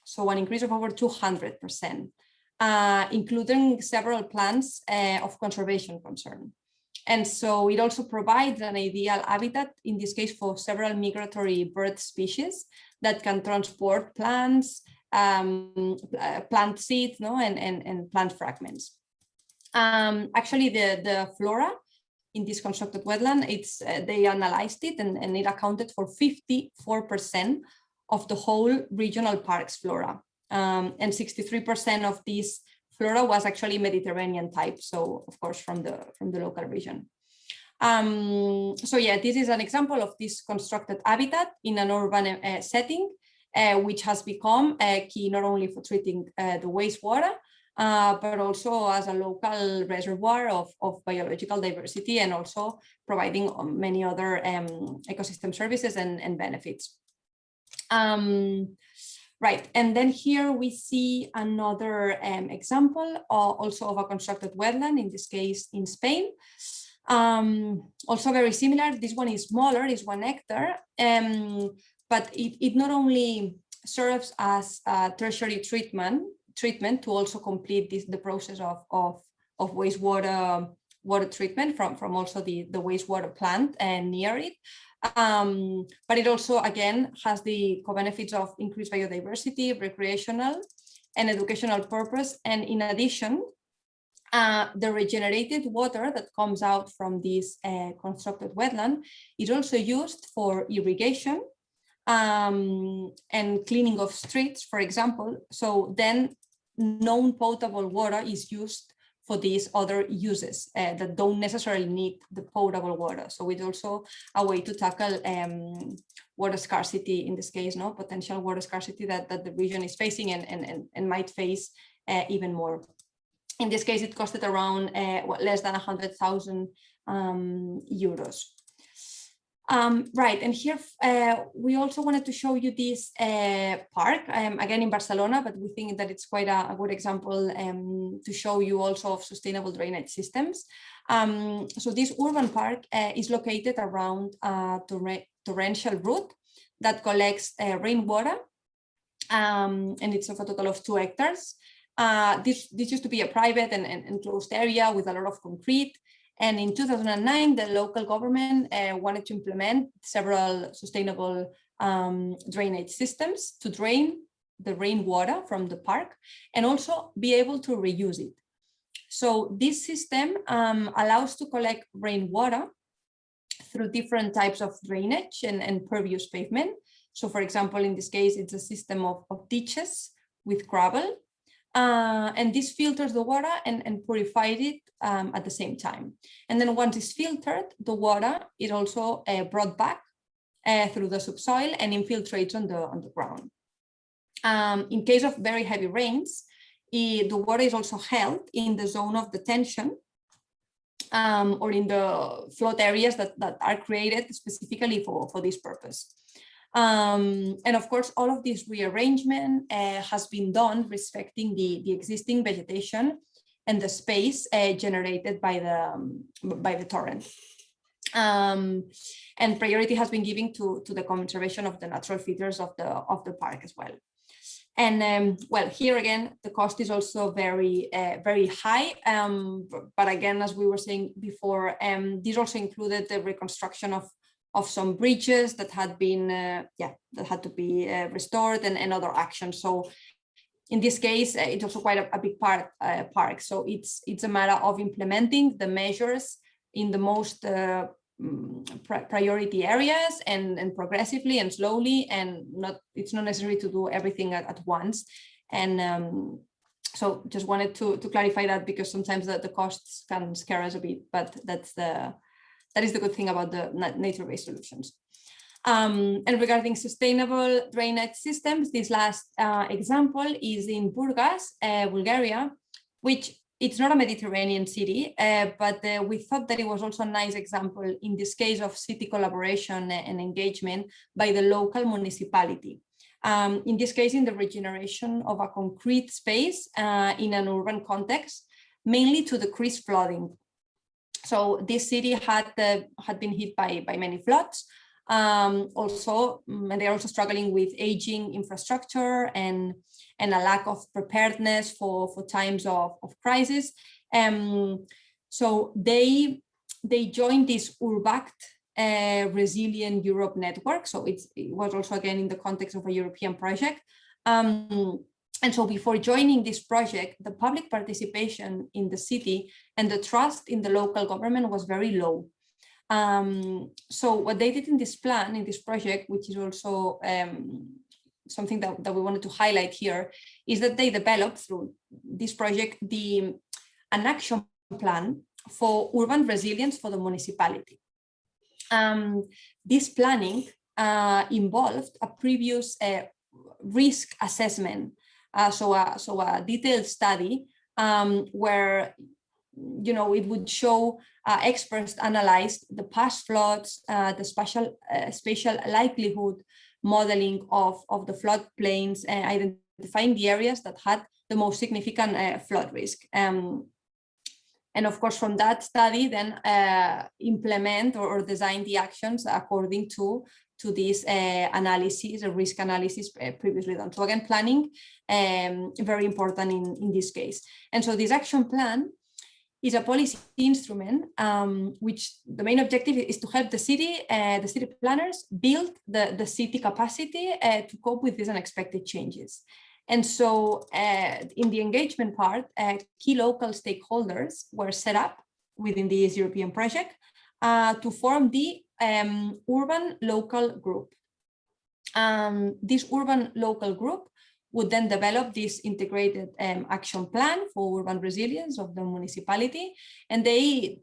so an increase of over 200%, including several plants of conservation concern. And so it also provides an ideal habitat, in this case, for several migratory bird species that can transport plants, plant seeds, and plant fragments. Actually, the flora in this constructed wetland, they analyzed it, and it accounted for 54% of the whole regional park's flora. And 63% of this flora was actually Mediterranean type, so of course from the local region. So yeah, this is an example of this constructed habitat in an urban setting, which has become key not only for treating the wastewater, but also as a local reservoir of biological diversity, and also providing many other ecosystem services and benefits. Right, and then here we see another example also of a constructed wetland, in this case in Spain. Also very similar, this one is smaller, is 1 hectare, but it not only serves as a tertiary treatment to also complete the process of wastewater treatment from also the wastewater plant and near it. But it also, again, has the co-benefits of increased biodiversity, recreational and educational purpose. And in addition, the regenerated water that comes out from this constructed wetland is also used for irrigation and cleaning of streets, for example. So then non-potable water is used for these other uses that don't necessarily need the potable water. So it's also a way to tackle water scarcity in this case, no potential water scarcity that the region is facing and might face even more. In this case, it costed around less than 100,000 euros. Right, and here we also wanted to show you this park, again in Barcelona, but we think that it's quite a good example to show you also of sustainable drainage systems. So this urban park is located around a torrential route that collects rainwater, and it's of a total of 2 hectares. This used to be a private and enclosed area with a lot of concrete. And in 2009, the local government wanted to implement several sustainable drainage systems to drain the rainwater from the park and also be able to reuse it. So this system allows to collect rainwater through different types of drainage and pervious pavement. So for example, in this case, it's a system of ditches with gravel. And this filters the water and purifies it at the same time. And then once it's filtered, the water is also brought back through the subsoil and infiltrates on the ground. In case of very heavy rains, the water is also held in the zone of detention or in the flood areas that are created specifically for this purpose. And of course, all of this rearrangement has been done respecting the existing vegetation and the space generated by the torrent. And priority has been given to the conservation of the natural features of the park as well. And well, here again, the cost is also very high. But again, as we were saying before, this also included the reconstruction of some bridges that had been that had to be restored and other actions. So in this case, it's also quite a big park. So it's a matter of implementing the measures in the most priority areas and progressively and slowly, and it's not necessary to do everything at once. And so just wanted to clarify that, because sometimes the costs can scare us a bit, but that is the good thing about the nature-based solutions. And regarding sustainable drainage systems, this last example is in Burgas, Bulgaria, which it's not a Mediterranean city, but we thought that it was also a nice example in this case of city collaboration and engagement by the local municipality. In this case, in the regeneration of a concrete space in an urban context, mainly to decrease flooding. So this city had been hit by many floods. And they're also struggling with aging infrastructure and a lack of preparedness for times of crisis. So they joined this URBACT Resilient Europe network. So it was also again in the context of a European project. And so before joining this project, the public participation in the city and the trust in the local government was very low. So what they did in this plan, in this project, which is also something that we wanted to highlight here, is that they developed through this project an action plan for urban resilience for the municipality. This planning involved a previous risk assessment, so a detailed study where it would show experts analyzed the past floods, the spatial likelihood modeling of the floodplains, identifying the areas that had the most significant flood risk. And of course, from that study, then implement or design the actions according to this analysis, a risk analysis previously done. So again, planning, very important in this case. And so this action plan is a policy instrument, which the main objective is to help the city planners build the city capacity to cope with these unexpected changes. And so in the engagement part, key local stakeholders were set up within this European project to form the urban local group. This urban local group would then develop this integrated action plan for urban resilience of the municipality. And they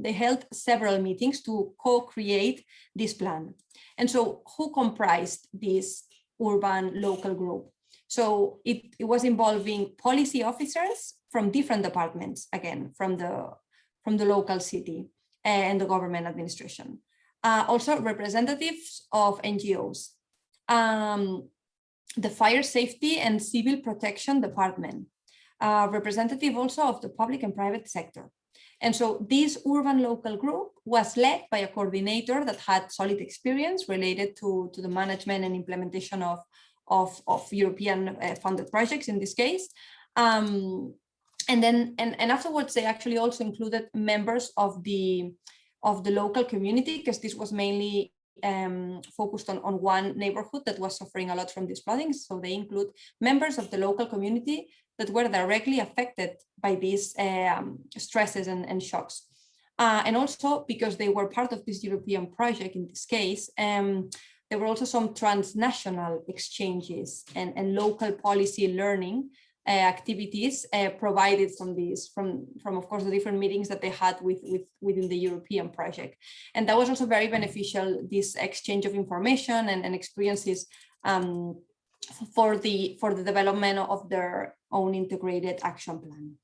held several meetings to co-create this plan. And so who comprised this urban local group? So it was involving policy officers from different departments, again, from the local city and the government administration. Also representatives of NGOs. The Fire Safety and Civil Protection Department, representative also of the public and private sector. And so this urban local group was led by a coordinator that had solid experience related to the management and implementation of European funded projects in this case. And afterwards, they actually also included members of the local community, because this was mainly focused on one neighborhood that was suffering a lot from these flooding. So they include members of the local community that were directly affected by these stresses and shocks. And also because they were part of this European project in this case, there were also some transnational exchanges and local policy learning activities provided from of course the different meetings that they had within the European project. And that was also very beneficial, this exchange of information and experiences for the development of their own integrated action plan.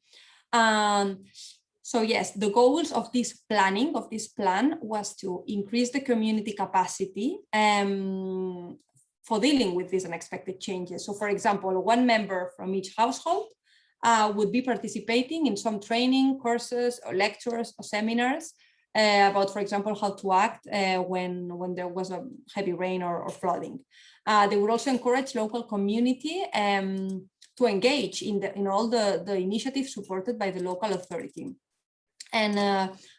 So yes, the goals of this plan was to increase the community capacity for dealing with these unexpected changes. So for example, one member from each household would be participating in some training courses or lectures or seminars about, for example, how to act when there was a heavy rain or flooding. They would also encourage local community to engage in all the initiatives supported by the local authority. And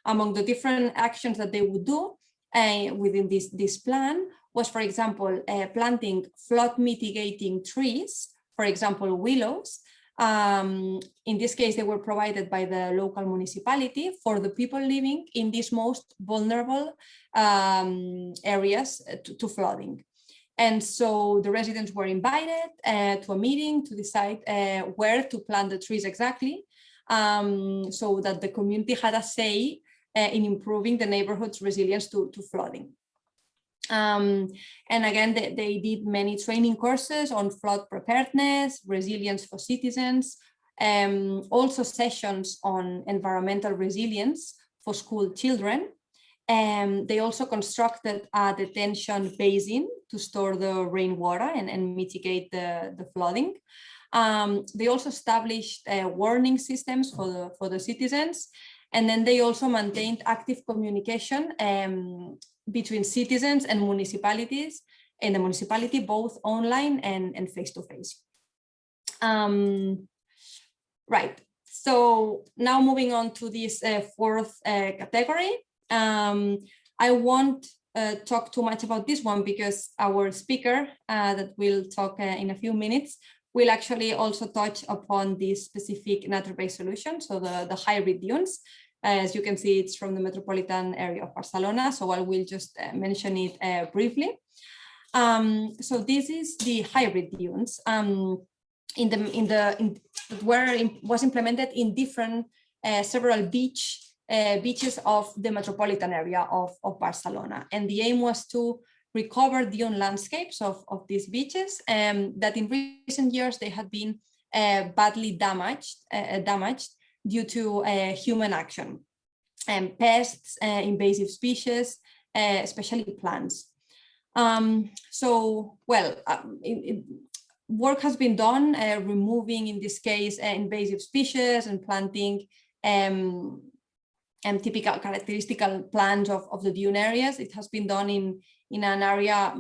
among the different actions that they would do within this plan was, for example, planting flood mitigating trees, for example, willows. In this case, they were provided by the local municipality for the people living in these most vulnerable areas to flooding. And so the residents were invited to a meeting to decide where to plant the trees exactly, so that the community had a say in improving the neighborhood's resilience to flooding. And again, they did many training courses on flood preparedness, resilience for citizens, also sessions on environmental resilience for school children. They also constructed a detention basin to store the rainwater and mitigate the flooding. They also established warning systems for the citizens. And then they also maintained active communication between citizens and municipalities, and the municipality, both online and face-to-face. Right, so now moving on to this fourth category. I won't talk too much about this one because our speaker that will talk in a few minutes will actually also touch upon this specific nature-based solution, so the hybrid dunes. As you can see, it's from the metropolitan area of Barcelona, so I will just mention it briefly. So this is the hybrid dunes was implemented in different several beaches of the metropolitan area of Barcelona, and the aim was to recover dune landscapes of these beaches that in recent years they had been badly damaged due to human action and pests, invasive species, especially plants. Work has been done removing, in this case, invasive species and planting typical characteristical plants of the dune areas. It has been done in an area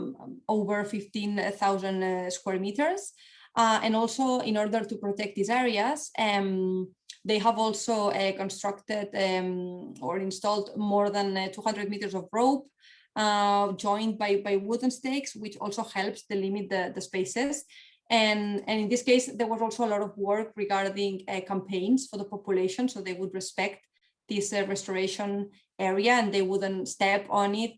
over 15,000 square meters. And also, in order to protect these areas, they have also constructed or installed more than 200 meters of rope joined by wooden stakes, which also helps delimit the spaces. And in this case, there was also a lot of work regarding campaigns for the population, so they would respect this restoration area, and they wouldn't step on it,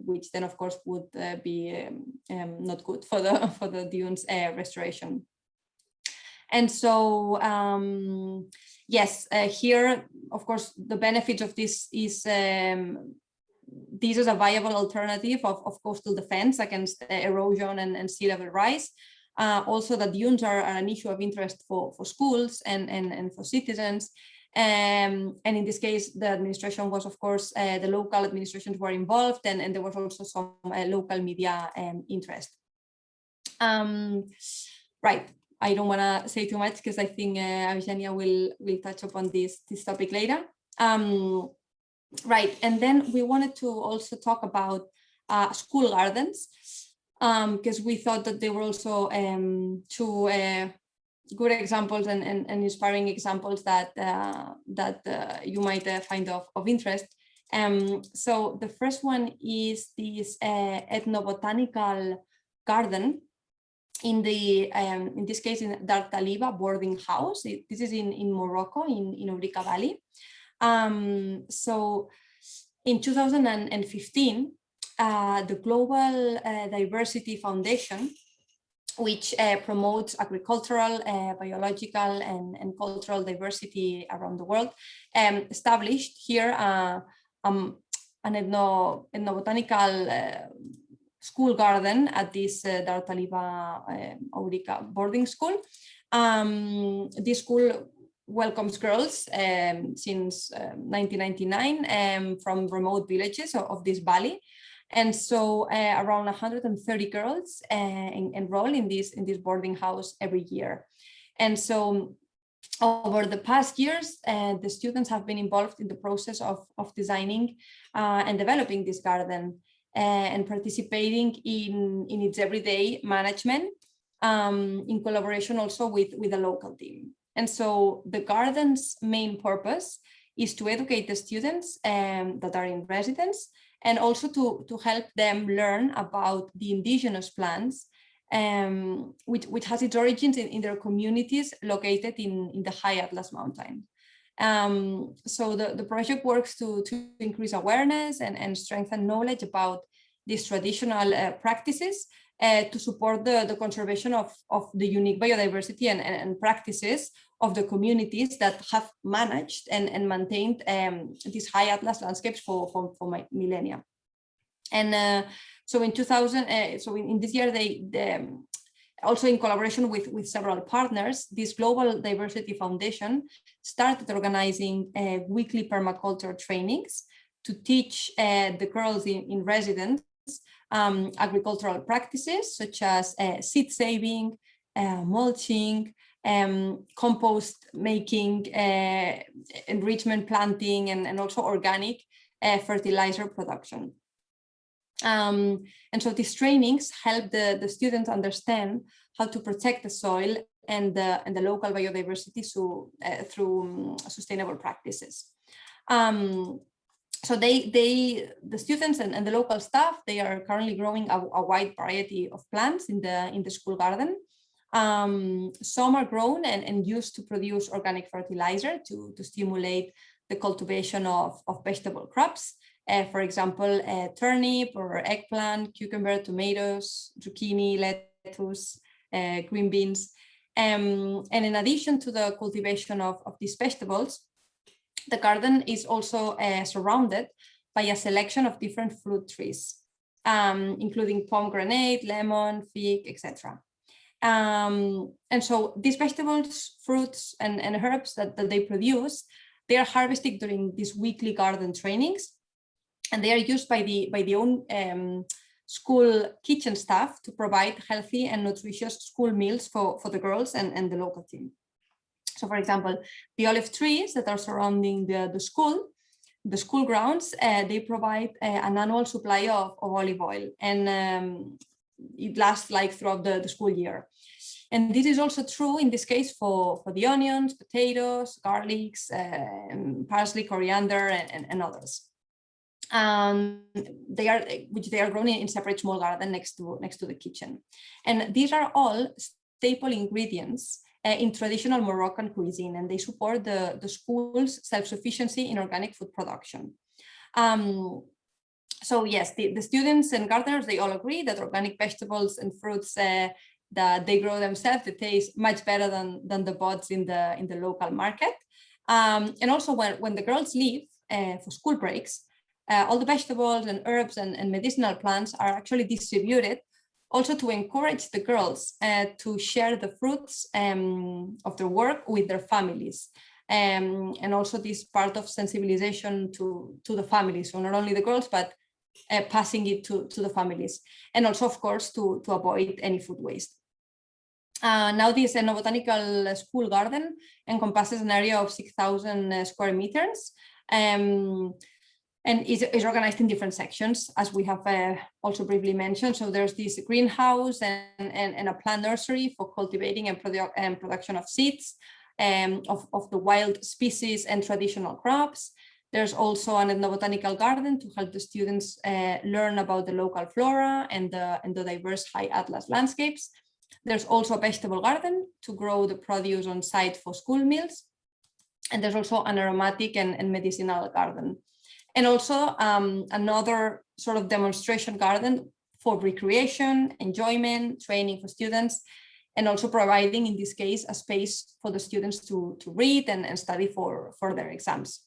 which then of course would be not good for the dunes restoration. And so yes, here of course the benefit of this is this is a viable alternative of coastal defense against erosion and sea level rise. Also, the dunes are an issue of interest for schools and for citizens. And in this case, the administration was, of course, the local administrations were involved, and there was also some local media interest. Right. I don't want to say too much because I think Eugenia will touch upon this topic later. Right, and then we wanted to also talk about school gardens because we thought that they were also two good examples and inspiring examples that you might find of interest. So the first one is this ethnobotanical garden in this case in Dar Taliba boarding house. This is in Morocco, in Ourica Valley. So in 2015, the Global Diversity Foundation, which promotes agricultural, biological, and cultural diversity around the world, established here an ethnobotanical school garden at this Dar Taliba Ourica boarding school. This school welcomes girls since 1999 from remote villages of this valley. And so around 130 girls enroll in this boarding house every year. And so over the past years, the students have been involved in the process of designing and developing this garden and participating in its everyday management in collaboration also with a local team. And so the garden's main purpose is to educate the students that are in residence, and also to help them learn about the indigenous plants, which has its origins in their communities located in the high Atlas Mountain. So the project works to increase awareness and strengthen knowledge about these traditional practices to support the conservation of the unique biodiversity and practices of the communities that have managed and maintained these high Atlas landscapes for millennia. And so in 2000, so in this year, they also in collaboration with several partners, this Global Diversity Foundation started organizing weekly permaculture trainings to teach the girls in residence agricultural practices such as seed saving, mulching, compost making, enrichment planting, and also organic fertilizer production. And so these trainings help the students understand how to protect the soil and the local biodiversity through sustainable practices. So the students and the local staff, they are currently growing a wide variety of plants in the school garden. Some are grown and used to produce organic fertilizer to stimulate the cultivation of vegetable crops. For example, turnip or eggplant, cucumber, tomatoes, zucchini, lettuce, green beans. And in addition to the cultivation of these vegetables, the garden is also surrounded by a selection of different fruit trees, including pomegranate, lemon, fig, etc. And so these vegetables, fruits, and herbs that they produce, they are harvested during these weekly garden trainings, and they are used by the own school kitchen staff to provide healthy and nutritious school meals for the girls and the local team. So, for example, the olive trees that are surrounding the school grounds, they provide an annual supply of olive oil, and it lasts like throughout the school year. And this is also true in this case for the onions, potatoes, garlics, parsley, coriander, and others. They are grown in separate small garden next to the kitchen, and these are all staple ingredients in traditional Moroccan cuisine, and they support the school's self-sufficiency in organic food production. So yes, the students and gardeners, they all agree that organic vegetables and fruits that they grow themselves, they taste much better than the bots in the local market. And also when the girls leave for school breaks, all the vegetables and herbs and medicinal plants are actually distributed also to encourage the girls to share the fruits of their work with their families. And also this part of sensibilization to the families, so not only the girls, but passing it to the families. And also, of course, to avoid any food waste. Now this botanical school garden encompasses an area of 6,000 square meters and is organized in different sections, as we have also briefly mentioned. So there's this greenhouse and a plant nursery for cultivating and production of seeds of the wild species and traditional crops. There's also an ethnobotanical garden to help the students learn about the local flora and the diverse high atlas landscapes. There's also a vegetable garden to grow the produce on site for school meals. And there's also an aromatic and medicinal garden. And also another sort of demonstration garden for recreation, enjoyment, training for students, and also providing, in this case, a space for the students to read and study for their exams.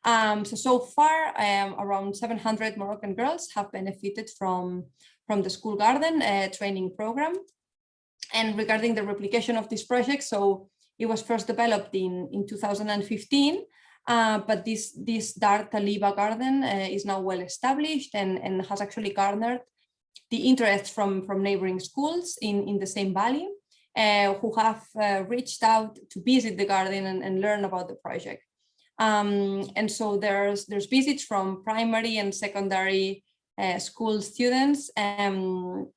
So far, around 700 Moroccan girls have benefited from the school garden training program. And regarding the replication of this project, so it was first developed in 2015, but this Dar Taliba garden is now well established and has actually garnered the interest from neighboring schools in the same valley, who have reached out to visit the garden and learn about the project. And so there's visits from primary and secondary school students, and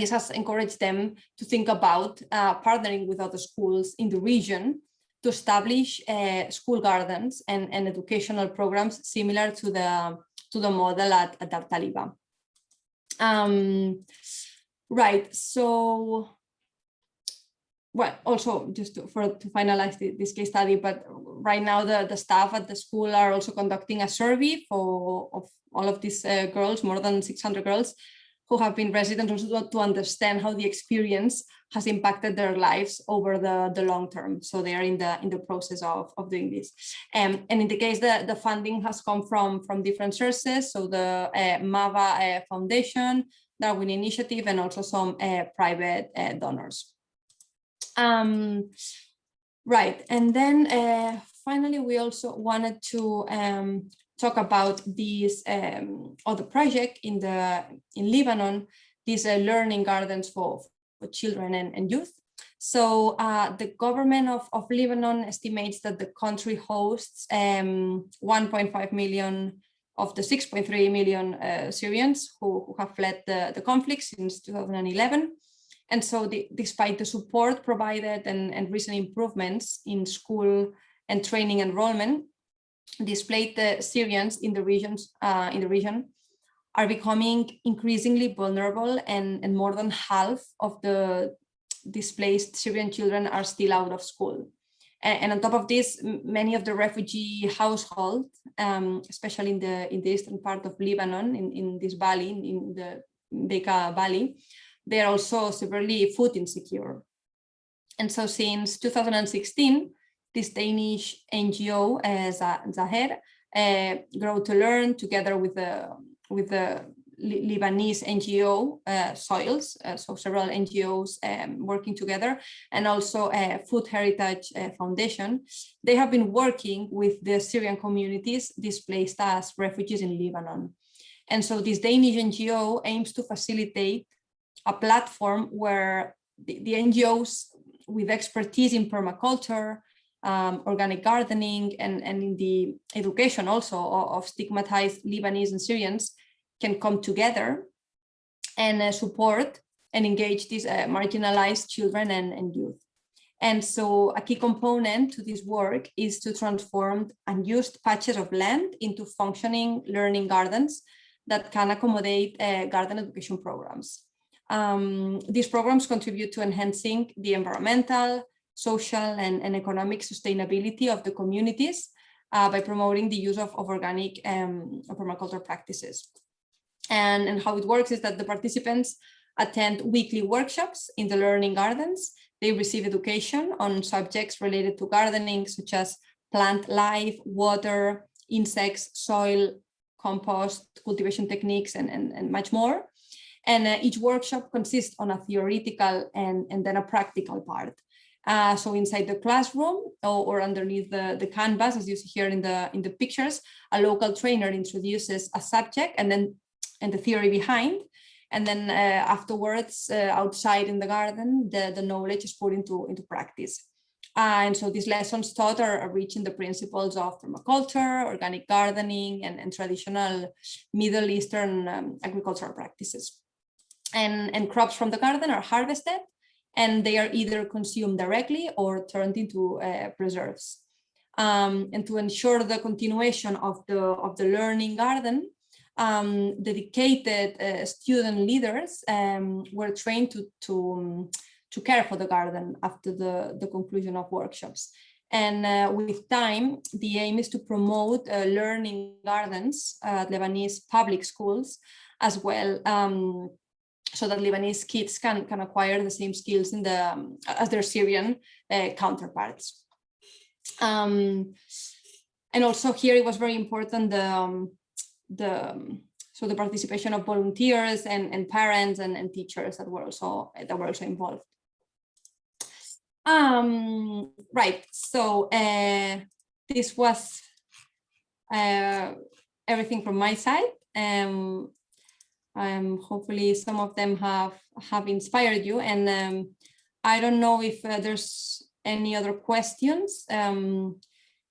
this has encouraged them to think about partnering with other schools in the region to establish school gardens and educational programs similar to the model at Dar Taliba. Right, so, well, also just to finalize this case study, but right now the staff at the school are also conducting a survey of all of these girls, more than 600 girls, who have been residents, also to understand how the experience has impacted their lives over the long term. So they are in the process of doing this. And in the case that the funding has come from different sources, so the MAVA Foundation, Darwin Initiative, and also some private donors. Right, and then finally, we also wanted to talk about this other project in Lebanon, these learning gardens for children and youth. So the government of Lebanon estimates that the country hosts 1.5 million of the 6.3 million Syrians who have fled the conflict since 2011. And so despite the support provided and recent improvements in school and training enrollment, displaced Syrians in the region are becoming increasingly vulnerable, and more than half of the displaced Syrian children are still out of school. And on top of this, many of the refugee households, especially in the eastern part of Lebanon, in this valley, in the Bekaa Valley, they are also severely food insecure. And so since 2016, this Danish NGO, Zaher, Grow to Learn, together with the Lebanese NGO Soils, so several NGOs working together, and also Food Heritage Foundation, they have been working with the Syrian communities displaced as refugees in Lebanon. And so this Danish NGO aims to facilitate a platform where the NGOs with expertise in permaculture, organic gardening, and in the education also of stigmatized Lebanese and Syrians can come together and support and engage these marginalized children and youth. And so a key component to this work is to transform unused patches of land into functioning learning gardens that can accommodate garden education programs. These programs contribute to enhancing the environmental, social and economic sustainability of the communities by promoting the use of organic permaculture practices. And how it works is that the participants attend weekly workshops in the learning gardens. They receive education on subjects related to gardening, such as plant life, water, insects, soil, compost, cultivation techniques, and much more. And each workshop consists on a theoretical and then a practical part. So inside the classroom or underneath the canvas, as you see here in the pictures, a local trainer introduces a subject and the theory behind. And then afterwards, outside in the garden, the knowledge is put into practice. And so these lessons taught are reaching the principles of permaculture, organic gardening, and traditional Middle Eastern agricultural practices. And crops from the garden are harvested, and they are either consumed directly or turned into preserves. And to ensure the continuation of the learning garden, dedicated student leaders were trained to care for the garden after the conclusion of workshops. And with time, the aim is to promote learning gardens at Lebanese public schools as well, so that Lebanese kids can acquire the same skills as their Syrian counterparts. And also here it was very important the participation of volunteers and parents and teachers that were also involved. Right, so this was everything from my side. Hopefully some of them have inspired you, and I don't know if there's any other questions,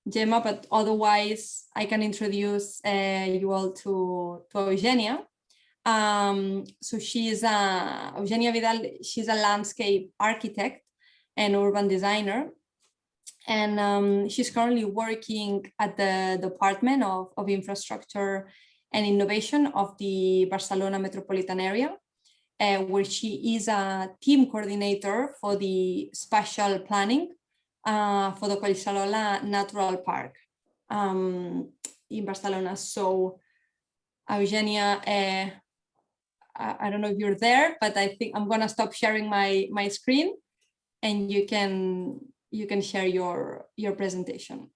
Gemma, but otherwise I can introduce you all to Eugenia. So she's Eugència Vidal. She's a landscape architect and urban designer, and she's currently working at the Department of Infrastructure and Innovation of the Barcelona Metropolitan Area, where she is a team coordinator for the spatial planning for the Collserola Natural Park in Barcelona. So Eugenia, I don't know if you're there, but I think I'm gonna stop sharing my screen, and you can share your presentation.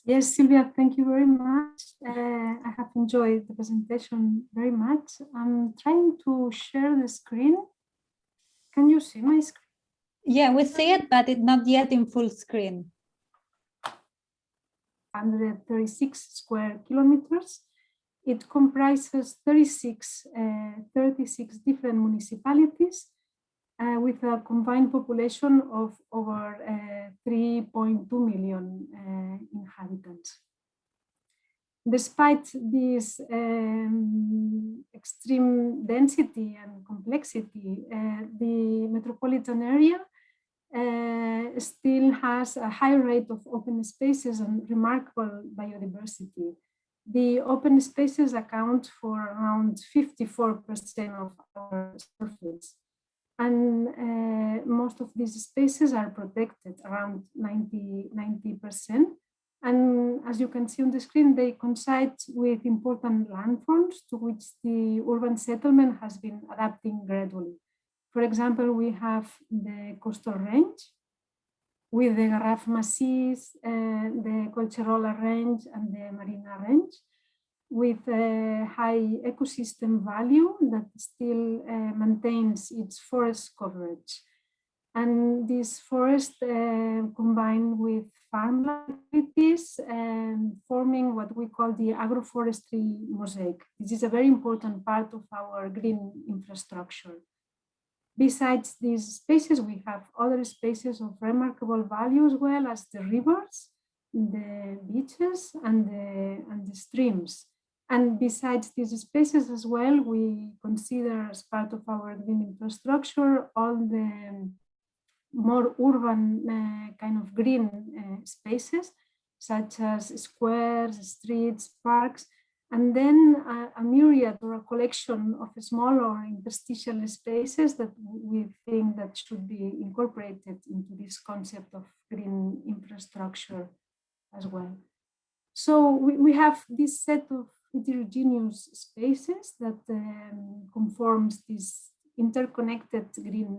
Yes, Sylvia, thank you very much. I have enjoyed the presentation very much. I'm trying to share the screen. Can you see my screen? Yeah, we see it, but it's not yet in full screen. 136 square kilometers. It comprises 36 different municipalities with a combined population of over 3.2 million inhabitants. Despite this extreme density and complexity, the metropolitan area still has a high rate of open spaces and remarkable biodiversity. The open spaces account for around 54% of our surface. And most of these spaces are protected, around 90%. And as you can see on the screen, they coincide with important landforms to which the urban settlement has been adapting gradually. For example, we have the coastal range with the Garraf Massís, the Collserola range and the Marina range, with a high ecosystem value that still maintains its forest coverage. And this forest combined with farm activities forming what we call the agroforestry mosaic. This is a very important part of our green infrastructure. Besides these spaces, we have other spaces of remarkable value as well as the rivers, the beaches and the streams. And besides these spaces as well, we consider as part of our green infrastructure all the more urban kind of green spaces, such as squares, streets, parks. and then a myriad or a collection of smaller interstitial spaces that we think that should be incorporated into this concept of green infrastructure as well. So we have this set of heterogeneous spaces that conforms this interconnected green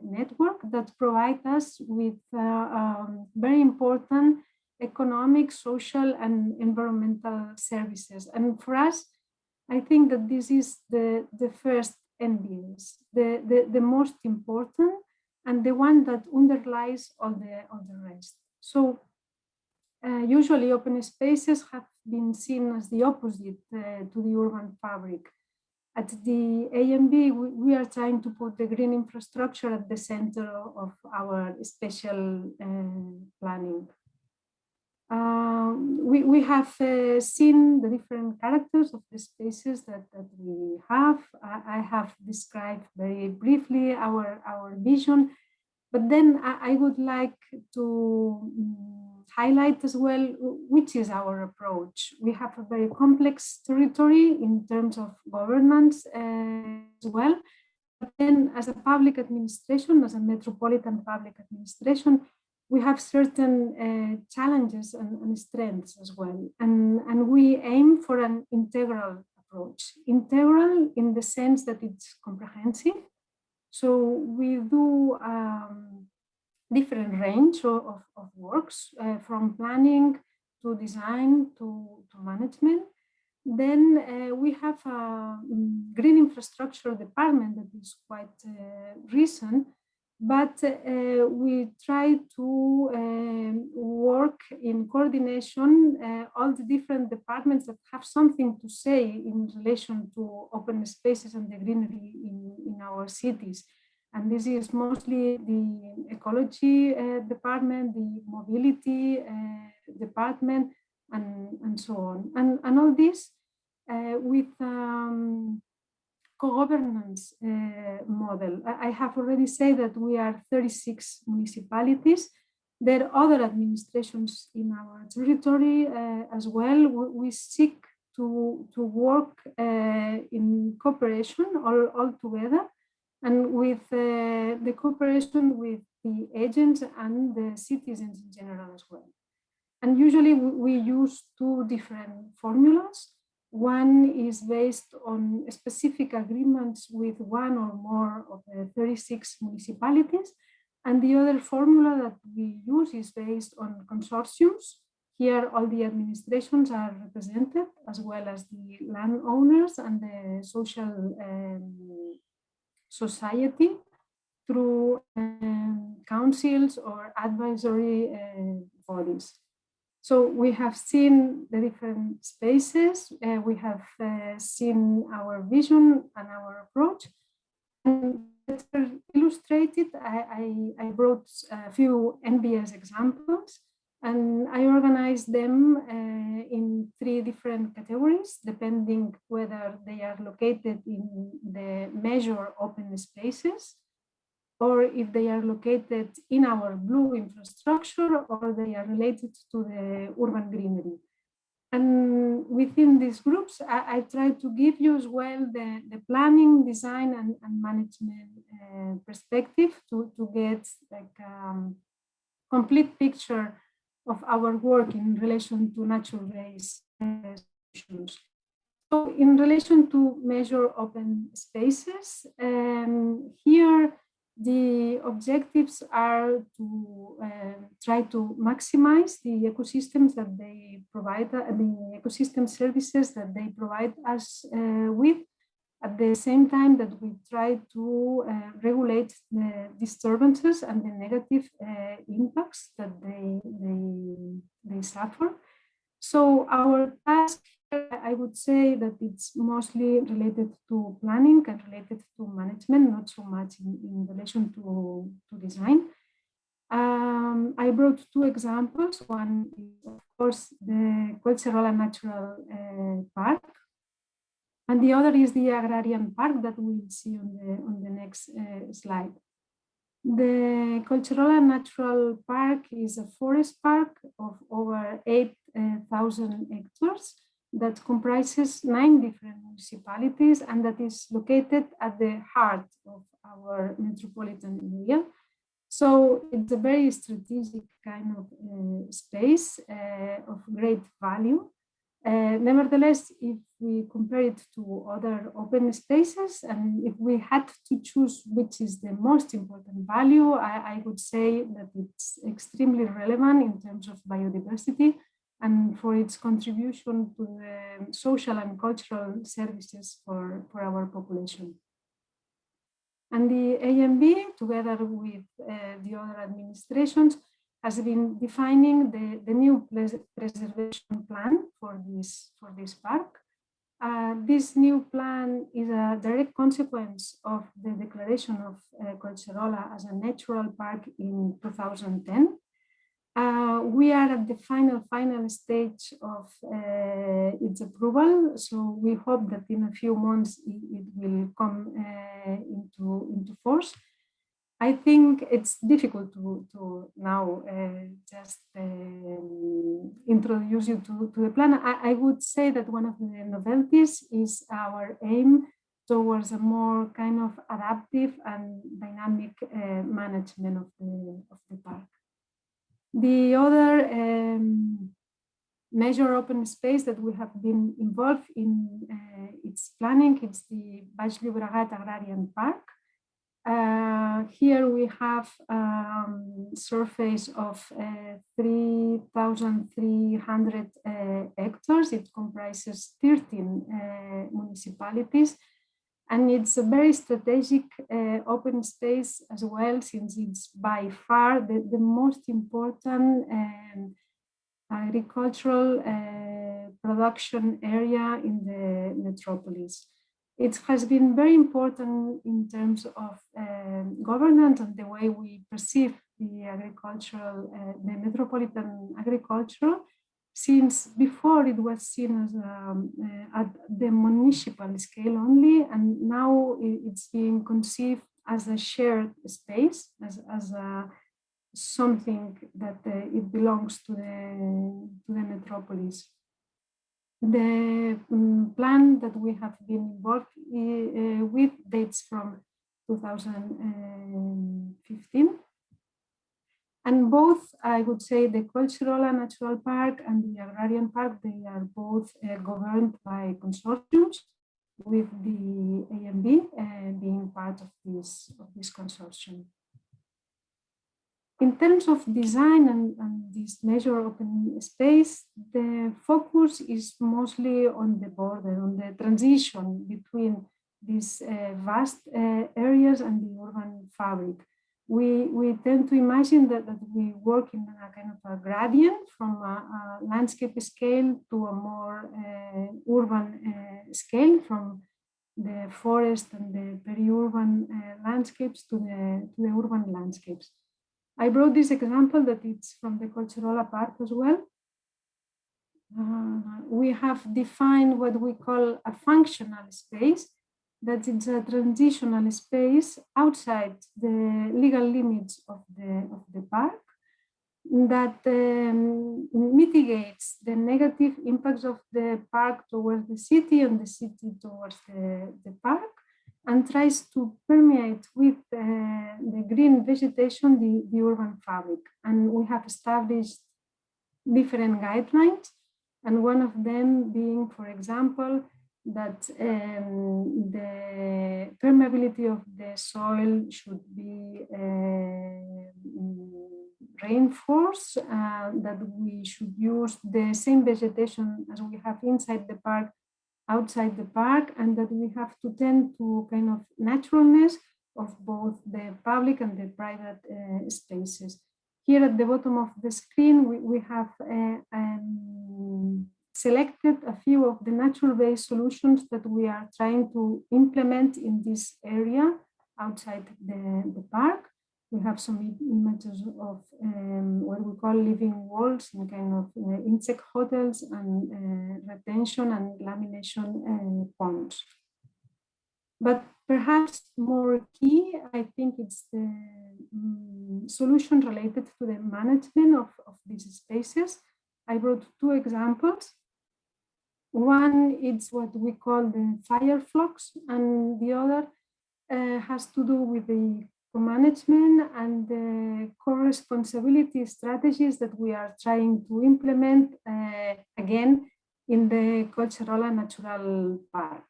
network that provide us with very important economic, social, and environmental services. And for us, I think that this is the first NBS, the most important, and the one that underlies all the rest. So usually open spaces have been seen as the opposite to the urban fabric. At the AMB, we are trying to put the green infrastructure at the center of our spatial planning. We have seen the different characters of the spaces that we have. I have described very briefly our vision, but then I would like to highlight as well which is our approach. We have a very complex territory in terms of governance as well. But then as a public administration, as a metropolitan public administration, we have certain challenges and strengths as well. And we aim for an integral approach. Integral in the sense that it's comprehensive. So we do different range of works from planning to design to management. Then we have a green infrastructure department that is quite recent, but we try to work in coordination all the different departments that have something to say in relation to open spaces and the greenery in our cities. And this is mostly the ecology department, the mobility department, and so on. And all this with co-governance model. I have already said that we are 36 municipalities. There are other administrations in our territory as well. We seek to work in cooperation all together, and with the cooperation with the agents and the citizens in general as well. And usually we use two different formulas. One is based on specific agreements with one or more of the 36 municipalities. And the other formula that we use is based on consortiums. Here, all the administrations are represented, as well as the landowners and the social society through councils or advisory bodies. So we have seen the different spaces, we have seen our vision and our approach. And to illustrate it, I brought a few NBS examples, and I organized them in 3 different categories, depending whether they are located in the measure open spaces, or if they are located in our blue infrastructure, or they are related to the urban greenery. And within these groups, I try to give you as well the planning, design, and management perspective to get like complete picture of our work in relation to nature-based solutions. So in relation to measure open spaces, here the objectives are to try to maximize the ecosystems that they provide, the ecosystem services that they provide us with, at the same time that we try to regulate the disturbances and the negative impacts that they suffer. So our task, I would say that it's mostly related to planning and related to management, not so much in relation to design. I brought 2 examples. One is, of course, the Collserola Natural Park, and the other is the Agrarian Park that we'll see on the next slide. The Collserola Natural Park is a forest park of over 8,000 hectares that comprises 9 different municipalities and that is located at the heart of our metropolitan area. So it's a very strategic kind of space of great value. Nevertheless, if we compare it to other open spaces, and if we had to choose which is the most important value, I would say that it's extremely relevant in terms of biodiversity and for its contribution to the social and cultural services for our population. And the AMB, together with the other administrations, has been defining the new preservation plan for this park. This new plan is a direct consequence of the declaration of Collserola as a natural park in 2010. We are at the final stage of its approval, so we hope that in a few months it will come into force. I think it's difficult to now just introduce you to the plan. I would say that one of the novelties is our aim towards a more kind of adaptive and dynamic management of the park. The other major open space that we have been involved in its planning, it's the Bachelorette Agrarian Park. Here we have surface of 3,300 hectares. It comprises 13 municipalities. And it's a very strategic open space as well, since it's by far the most important agricultural production area in the metropolis. It has been very important in terms of governance and the way we perceive the agricultural, the metropolitan agriculture, since before it was seen as at the municipal scale only, and now it's being conceived as a shared space, as something that it belongs to the metropolis. The plan that we have been involved with dates from 2015. And both, I would say, the Collserola Natural Park and the Agrarian Park, they are both governed by consortiums, with the AMB being part of this consortium. In terms of design and this major open space, the focus is mostly on the border, on the transition between these vast areas and the urban fabric. We tend to imagine that we work in a kind of a gradient from a landscape scale to a more urban scale, from the forest and the peri-urban landscapes to the urban landscapes. I brought this example that it's from the Collserola Park as well. We have defined what we call a functional space, that it's a transitional space outside the legal limits of the park that mitigates the negative impacts of the park towards the city and the city towards the park, and tries to permeate with the green vegetation the urban fabric. And we have established different guidelines, and one of them being, for example, that the permeability of the soil should be reinforced, that we should use the same vegetation as we have inside the park, outside the park, and that we have to tend to kind of naturalness of both the public and the private spaces. Here at the bottom of the screen, we have selected a few of the natural-based solutions that we are trying to implement in this area outside the park. We have some images of what we call living walls in kind of insect hotels and retention and lamination ponds. But perhaps more key, I think it's the solution related to the management of these spaces. I brought two examples. One is what we call the fire flocks, and the other has to do with the co-management and the co-responsibility strategies that we are trying to implement again in the cultural and natural park.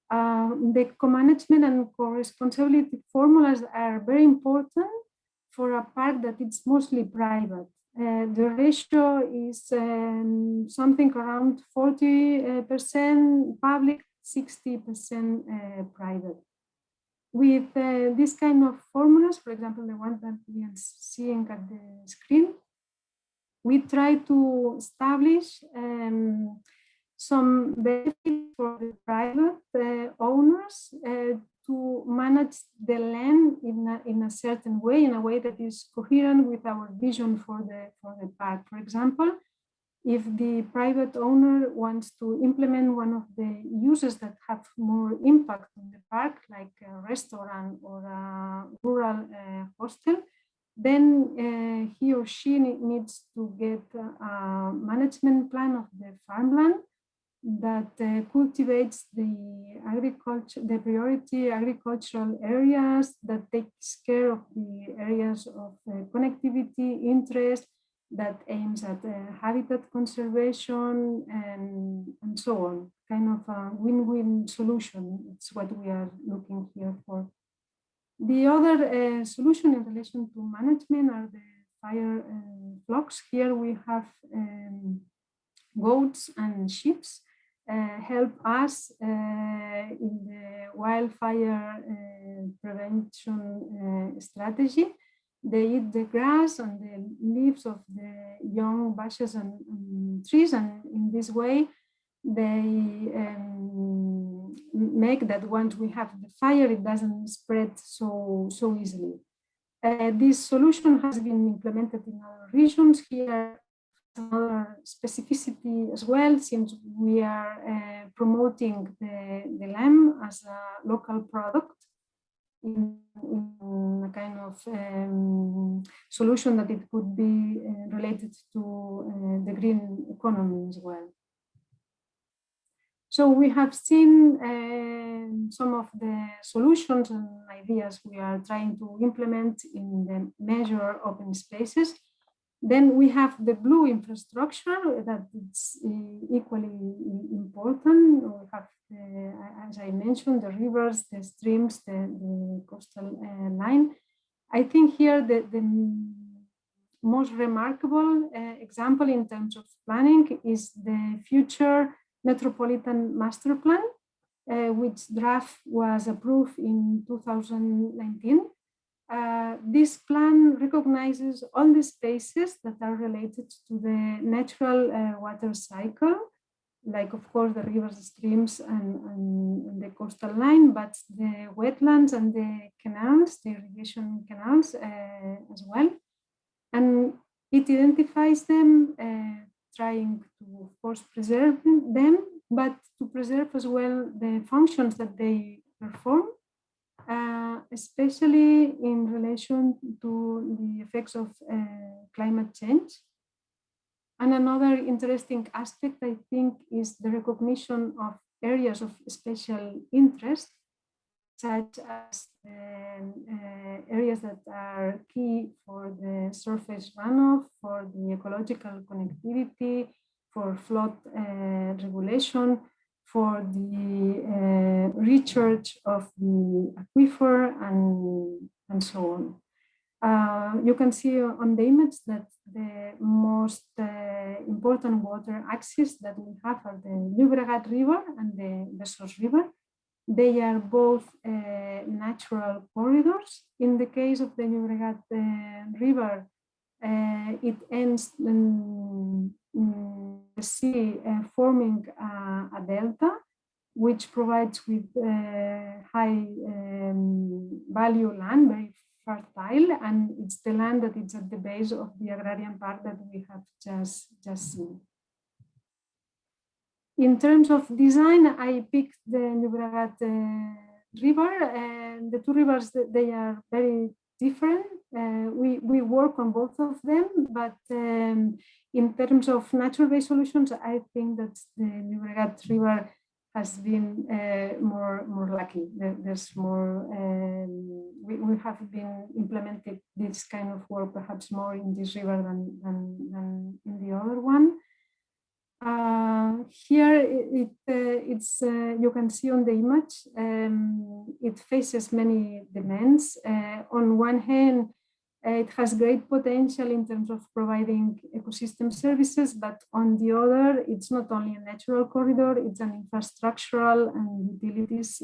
The co-management and co-responsibility formulas are very important for a park that is mostly private. The ratio is something around 40% public, 60% private. With this kind of formulas, for example, the one that we are seeing at the screen, we try to establish some benefits for the private owners to manage the land in a certain way, in a way that is coherent with our vision for the park. For example, if the private owner wants to implement one of the uses that have more impact on the park, like a restaurant or a rural hostel, then he or she needs to get a management plan of the farmland that cultivates the priority agricultural areas, that takes care of the areas of connectivity, interest, that aims at habitat conservation and so on. Kind of a win-win solution. It's what we are looking here for. The other solution in relation to management are the fire flocks. Here we have goats and sheep help us in the wildfire prevention strategy. They eat the grass and the leaves of the young bushes and trees, and in this way they make that once we have the fire, it doesn't spread so easily. This solution has been implemented in our regions. Here, another specificity as well, since we are promoting the lamb as a local product in a kind of solution that it could be related to the green economy as well. So we have seen some of the solutions and ideas we are trying to implement in the measure open spaces. Then we have the blue infrastructure that is equally important. We have, as I mentioned, the rivers, the streams, the coastal line. I think here the most remarkable example in terms of planning is the future Metropolitan Master Plan, which draft was approved in 2019. This plan recognizes all the spaces that are related to the natural water cycle, like of course the rivers, streams, and the coastal line, but the wetlands and the canals, the irrigation canals as well. And it identifies them, trying to, of course, preserve them, but to preserve as well the functions that they perform, especially in relation to the effects of climate change. And another interesting aspect, I think, is the recognition of areas of special interest, such as areas that are key for the surface runoff, for the ecological connectivity, for flood regulation, for the recharge of the aquifer, and so on. You can see on the image that the most important water axes that we have are the Llobregat River and the Besòs River. They are both natural corridors. In the case of the Llobregat River, it ends in the sea, forming a delta, which provides with high value land, very fertile, and it's the land that is at the base of the Agrarian park that we have just seen. In terms of design, I picked the Llobregat River, and the two rivers, they are very different we work on both of them, but in terms of natural-based solutions, I think that the Llobregat River has been more lucky. There's more, we have been implemented this kind of work perhaps more in this river than in the other one. Here it's you can see on the image, it faces many demands. On one hand, it has great potential in terms of providing ecosystem services, but on the other, it's not only a natural corridor, it's an infrastructural and utilities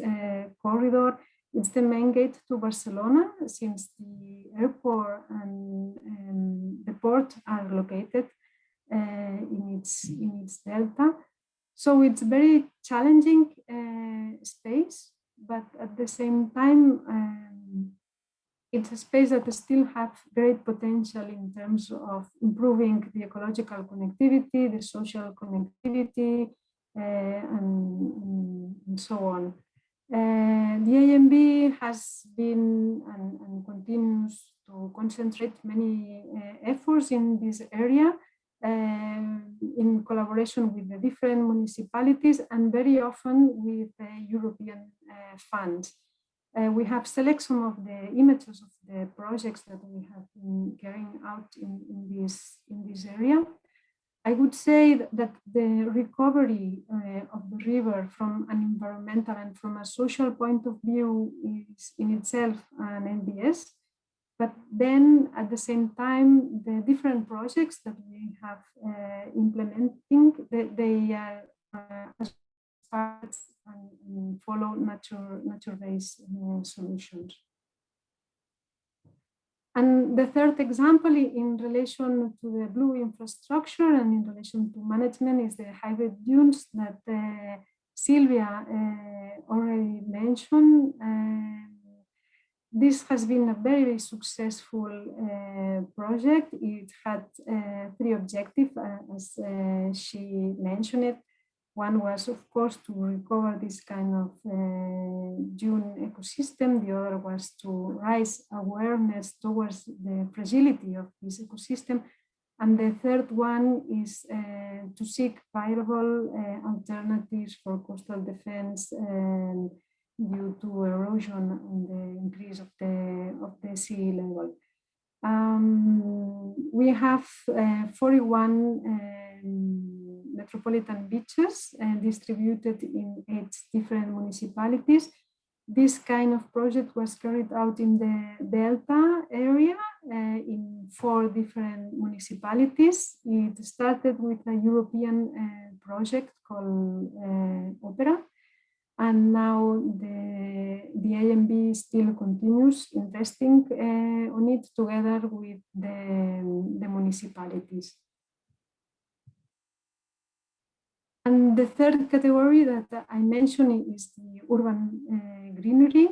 corridor. It's the main gate to Barcelona, since the airport and the port are located in its delta. So it's very challenging space, but at the same time, it's a space that still has great potential in terms of improving the ecological connectivity, the social connectivity, and so on. The AMB has been and continues to concentrate many efforts in this area in collaboration with the different municipalities and very often with European funds. We have selected some of the images of the projects that we have been carrying out in this area. I would say that the recovery of the river from an environmental and from a social point of view is in itself an NBS. But then at the same time, the different projects that we have implementing, they are parts and follow nature-based solutions. And the third example in relation to the blue infrastructure and in relation to management is the hybrid dunes that Sylvia already mentioned. This has been a very successful project. It had three objectives, as she mentioned it. One was, of course, to recover this kind of dune ecosystem. The other was to raise awareness towards the fragility of this ecosystem. And the third one is to seek viable alternatives for coastal defense due to erosion and the increase of the sea level. We have 41 metropolitan beaches distributed in 8 different municipalities. This kind of project was carried out in the Delta area in 4 different municipalities. It started with a European project called Opera. And now the AMB still continues investing on it together with the municipalities. And the third category that I mentioned is the urban greenery.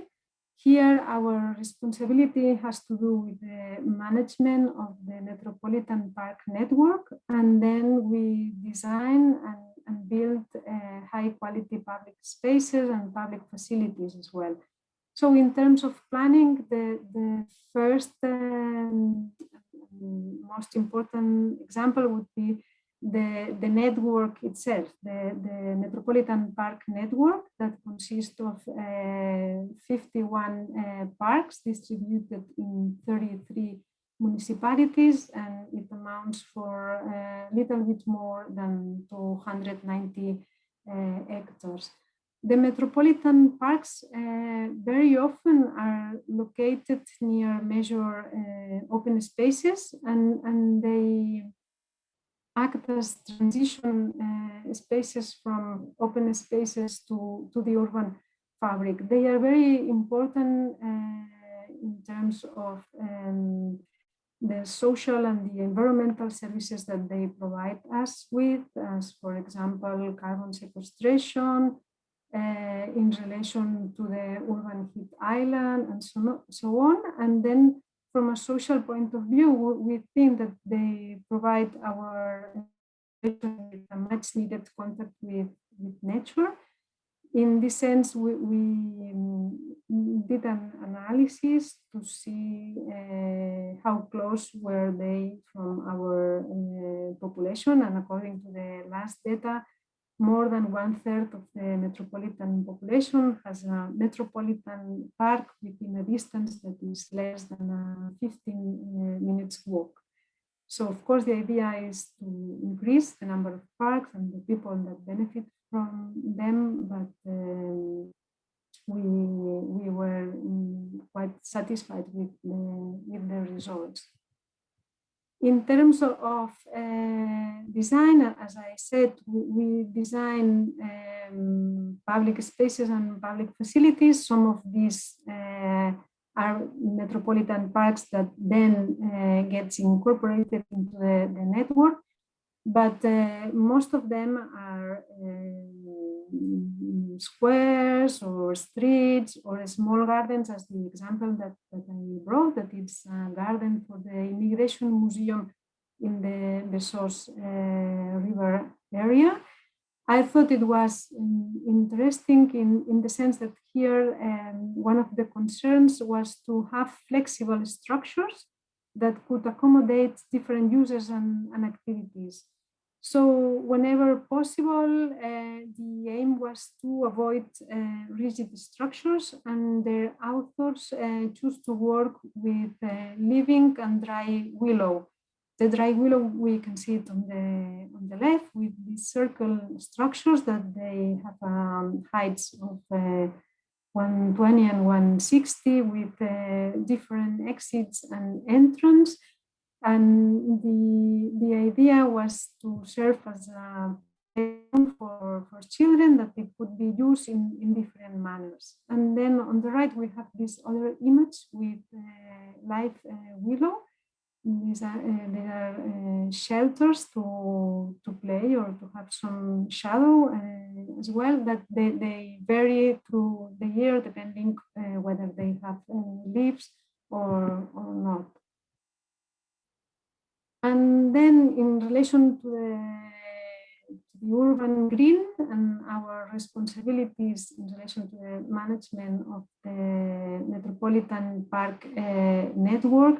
Here, our responsibility has to do with the management of the Metropolitan Park network, and then we design and build high quality public spaces and public facilities as well. So in terms of planning, the first most important example would be the network itself, the Metropolitan Park network that consists of 51 parks distributed in 33 municipalities, and it amounts for a little bit more than 290 hectares. The metropolitan parks very often are located near major open spaces, and they act as transition spaces from open spaces to the urban fabric. They are very important in terms of the social and the environmental services that they provide us with, as for example, carbon sequestration in relation to the urban heat island and so on. And then from a social point of view, we think that they provide our a much needed contact with nature. In this sense, we did an analysis to see how close were they from our population, and according to the last data, more than 1/3 of the metropolitan population has a metropolitan park within a distance that is less than a 15 minutes walk. So of course, the idea is to increase the number of parks and the people that benefit from them, but we were quite satisfied with the results. In terms of design, as I said, we design public spaces and public facilities. Some of these are metropolitan parks that then gets incorporated into the network, but most of them are squares or streets or small gardens, as the example that I brought, that it's a garden for the Immigration Museum in the Besós River area. I thought it was interesting in the sense that here one of the concerns was to have flexible structures that could accommodate different users and activities. So whenever possible, the aim was to avoid rigid structures, and the authors choose to work with living and dry willow. The dry willow, we can see it on the left with these circle structures that they have heights of 120 and 160 with different exits and entrance. And the idea was to serve as a playground for children, that it could be used in different manners. And then on the right, we have this other image with live willow. These are, there are shelters to play or to have some shadow as well, that they vary through the year depending whether they have leaves or not. And then in relation to the urban green and our responsibilities in relation to the management of the Metropolitan Park network,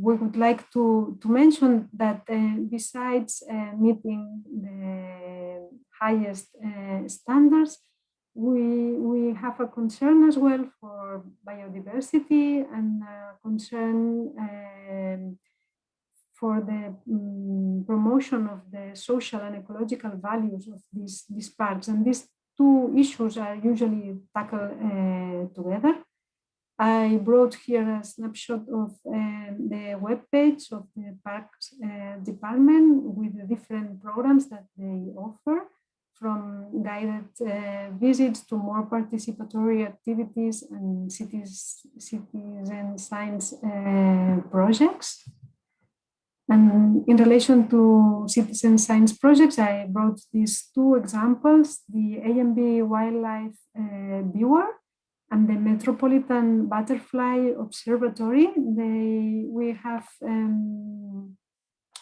we would like to mention that besides meeting the highest standards, we have a concern as well for biodiversity and a concern for the promotion of the social and ecological values of these parks. And these two issues are usually tackled together. I brought here a snapshot of the webpage of the Parks Department with the different programs that they offer, from guided visits to more participatory activities and citizen science projects. And in relation to citizen science projects, I brought these two examples: the A&B Wildlife Viewer and the Metropolitan Butterfly Observatory. We have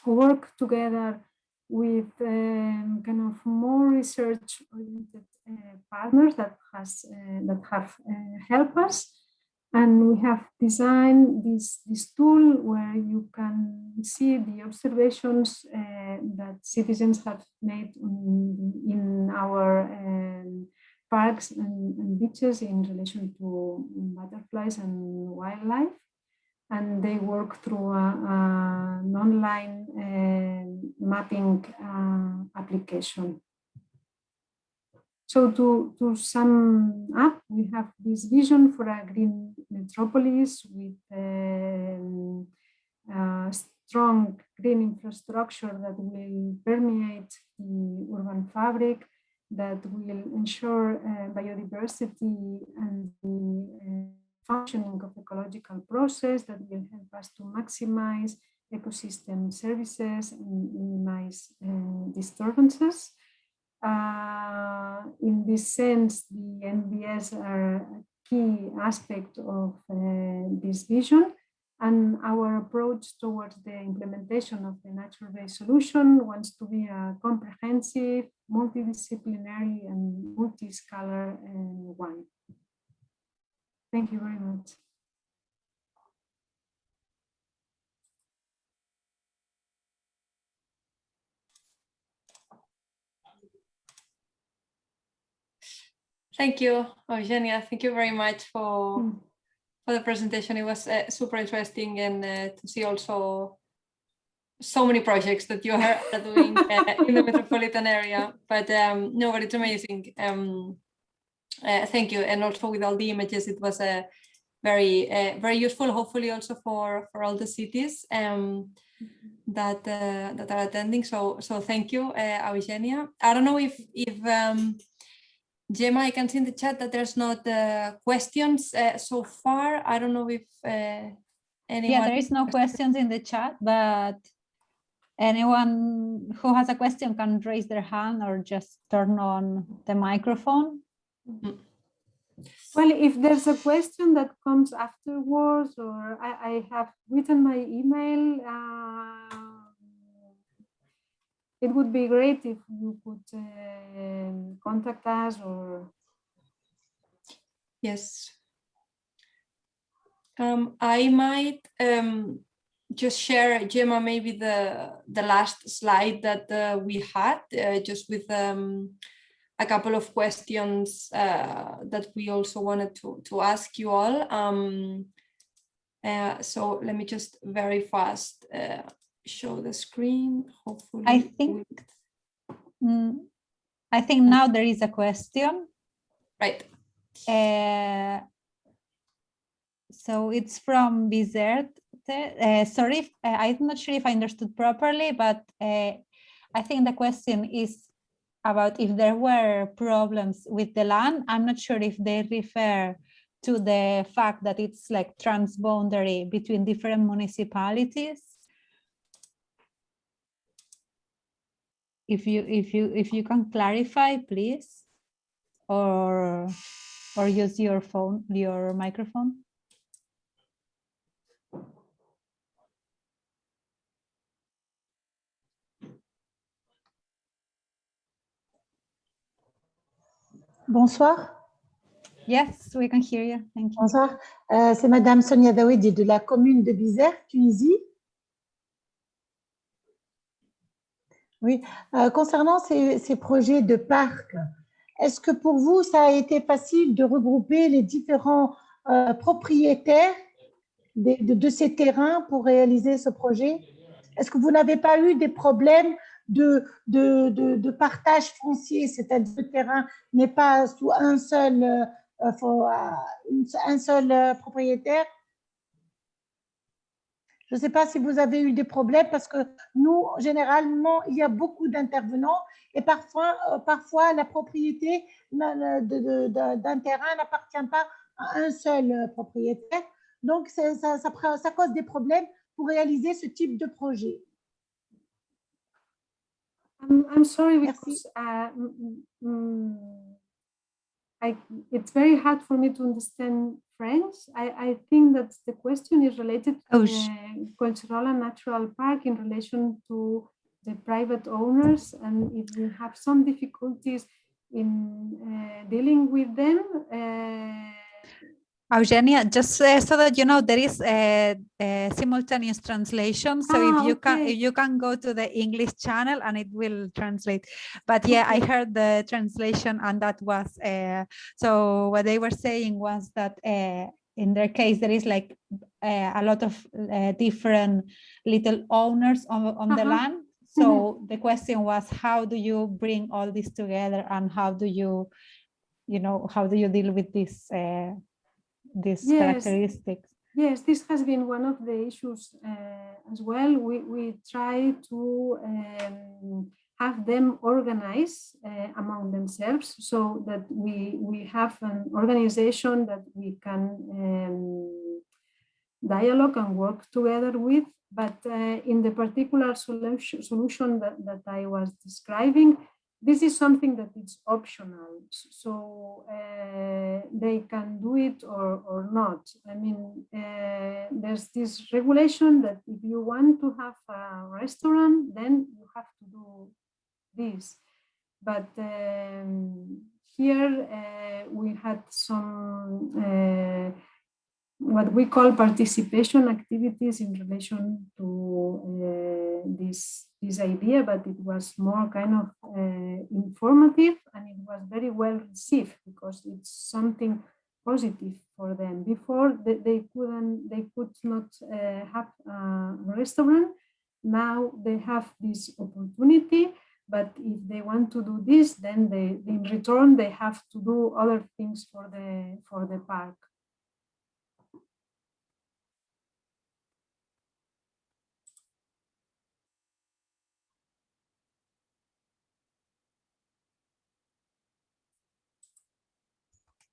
worked together with kind of more research-oriented partners that have helped us, and we have designed this tool where you can see the observations that citizens have made in our parks and beaches in relation to butterflies and wildlife, and they work through an online mapping application. So to sum up, we have this vision for a green metropolis with a strong green infrastructure that will permeate the urban fabric, that will ensure biodiversity and the functioning of ecological process, that will help us to maximize ecosystem services and minimize disturbances. In this sense, the NBS are a key aspect of this vision, And our approach towards the implementation of the nature-based solution wants to be a comprehensive, multidisciplinary, and multi-scalar one. Thank you very much. Thank you, Eugenia. Thank you very much for the presentation. It was super interesting, and to see also so many projects that you are doing in the metropolitan area. But no, but it's amazing. Thank you, and also with all the images, it was very useful. Hopefully, also for all the cities that are attending. So thank you, Eugenia. I don't know if Gemma, I can see in the chat that there's not questions so far. I don't know if anyone... Yeah, there is no questions in the chat, but anyone who has a question can raise their hand or just turn on the microphone. Well, if there's a question that comes afterwards, or I have written my email, it would be great if you could contact us or... Yes. I might just share, Gemma, maybe the last slide that we had, just with a couple of questions that we also wanted to ask you all. So let me just very fast show the screen. Hopefully, I think now there is a question. Right. So it's from Bizerte. Sorry, I'm not sure if I understood properly, but I think the question is about if there were problems with the land. I'm not sure if they refer to the fact that it's like transboundary between different municipalities. If you can clarify, please, or use your phone, your microphone. Bonsoir. Yes, we can hear you. Thank you. Bonsoir. C'est Madame Sonia Daoudi de la commune de Bizerte, Tunisie. Oui. Concernant ces projets de parc, est-ce que pour vous, ça a été facile de regrouper les différents propriétaires de ces terrains pour réaliser ce projet? Est-ce que vous n'avez pas eu des problèmes de partage foncier, c'est-à-dire que le terrain n'est pas sous un seul propriétaire? Je ne sais pas si vous avez eu des problèmes parce que nous, généralement, il y a beaucoup d'intervenants et parfois la propriété d'un terrain n'appartient pas à un seul propriétaire. Donc, ça cause des problèmes pour réaliser ce type de projet. I'm sorry because it's very hard for me to understand French. I think that the question is related to the cultural and natural park in relation to the private owners, and if we have some difficulties in dealing with them. Eugenia, just so that you know, there is a simultaneous translation. So if you can go to the English channel and it will translate. But yeah, I heard the translation, and that was so what they were saying was that in their case there is like a lot of different little owners on the land. So the question was, how do you bring all this together, and how do you deal with this? These characteristics. Yes, this has been one of the issues as well. We try to have them organize among themselves so that we have an organization that we can dialogue and work together with. But in the particular solution that I was describing, this is something that is optional, so they can do it or not. I mean, there's this regulation that if you want to have a restaurant, then you have to do this. But here we had some what we call participation activities in relation to this idea, but it was more kind of informative, and it was very well received because it's something positive for them. Before they could not have a restaurant. Now they have this opportunity, but if they want to do this, then in return they have to do other things for the park.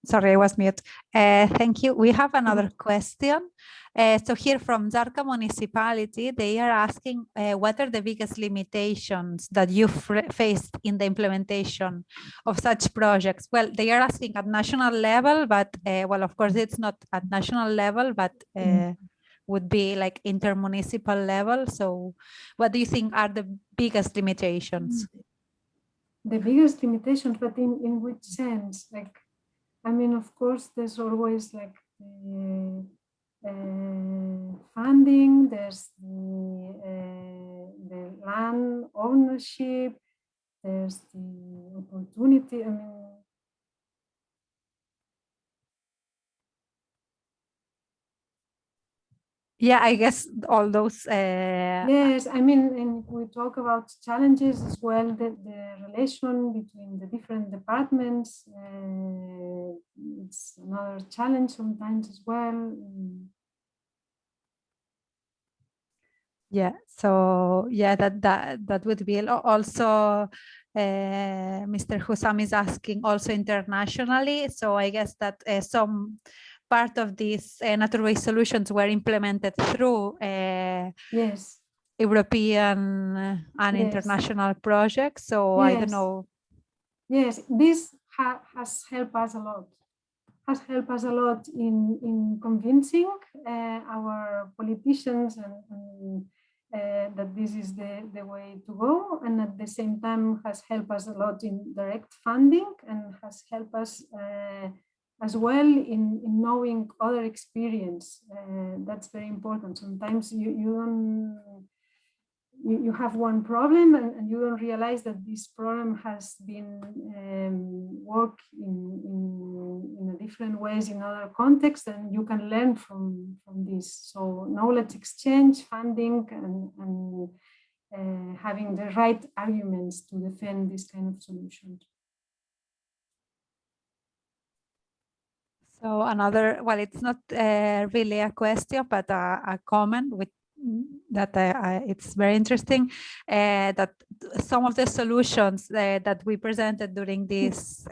Sorry, I was mute. Thank you. We have another question. So here from Zarca municipality, they are asking what are the biggest limitations that you faced in the implementation of such projects? Well, they are asking at national level, but well, of course, it's not at national level, but would be like intermunicipal level. So what do you think are the biggest limitations? The biggest limitations, but in which sense? Like, I mean, of course, there's always like the funding, there's the land ownership, there's the opportunity. I mean, yeah, I guess all those. Yes, I mean, and we talk about challenges as well, the relation between the different departments. It's another challenge sometimes as well. Yeah, so yeah, that would be also. Mr. Hussam is asking also internationally. So I guess that some part of these natural-based solutions were implemented through yes, European and yes, international projects. So yes, I don't know. Yes, this has helped us a lot. Has helped us a lot in convincing our politicians and that this is the way to go, and at the same time has helped us a lot in direct funding and has helped us as well in knowing other experience. That's very important. Sometimes you have one problem and you don't realize that this problem has been worked in a different ways in other contexts, and you can learn from this. So knowledge exchange, funding, and having the right arguments to defend this kind of solutions. So another, well, it's not really a question, but a comment with that it's very interesting that some of the solutions that we presented during this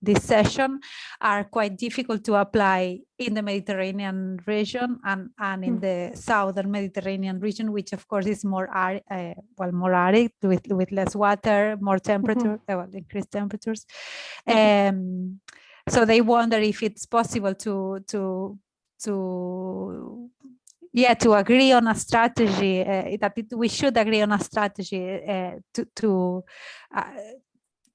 this session are quite difficult to apply in the Mediterranean region and in the southern Mediterranean region, which of course is more arid, more arid with less water, more temperature, well, increased temperatures. So they wonder if it's possible to agree on a strategy, we should agree on a strategy to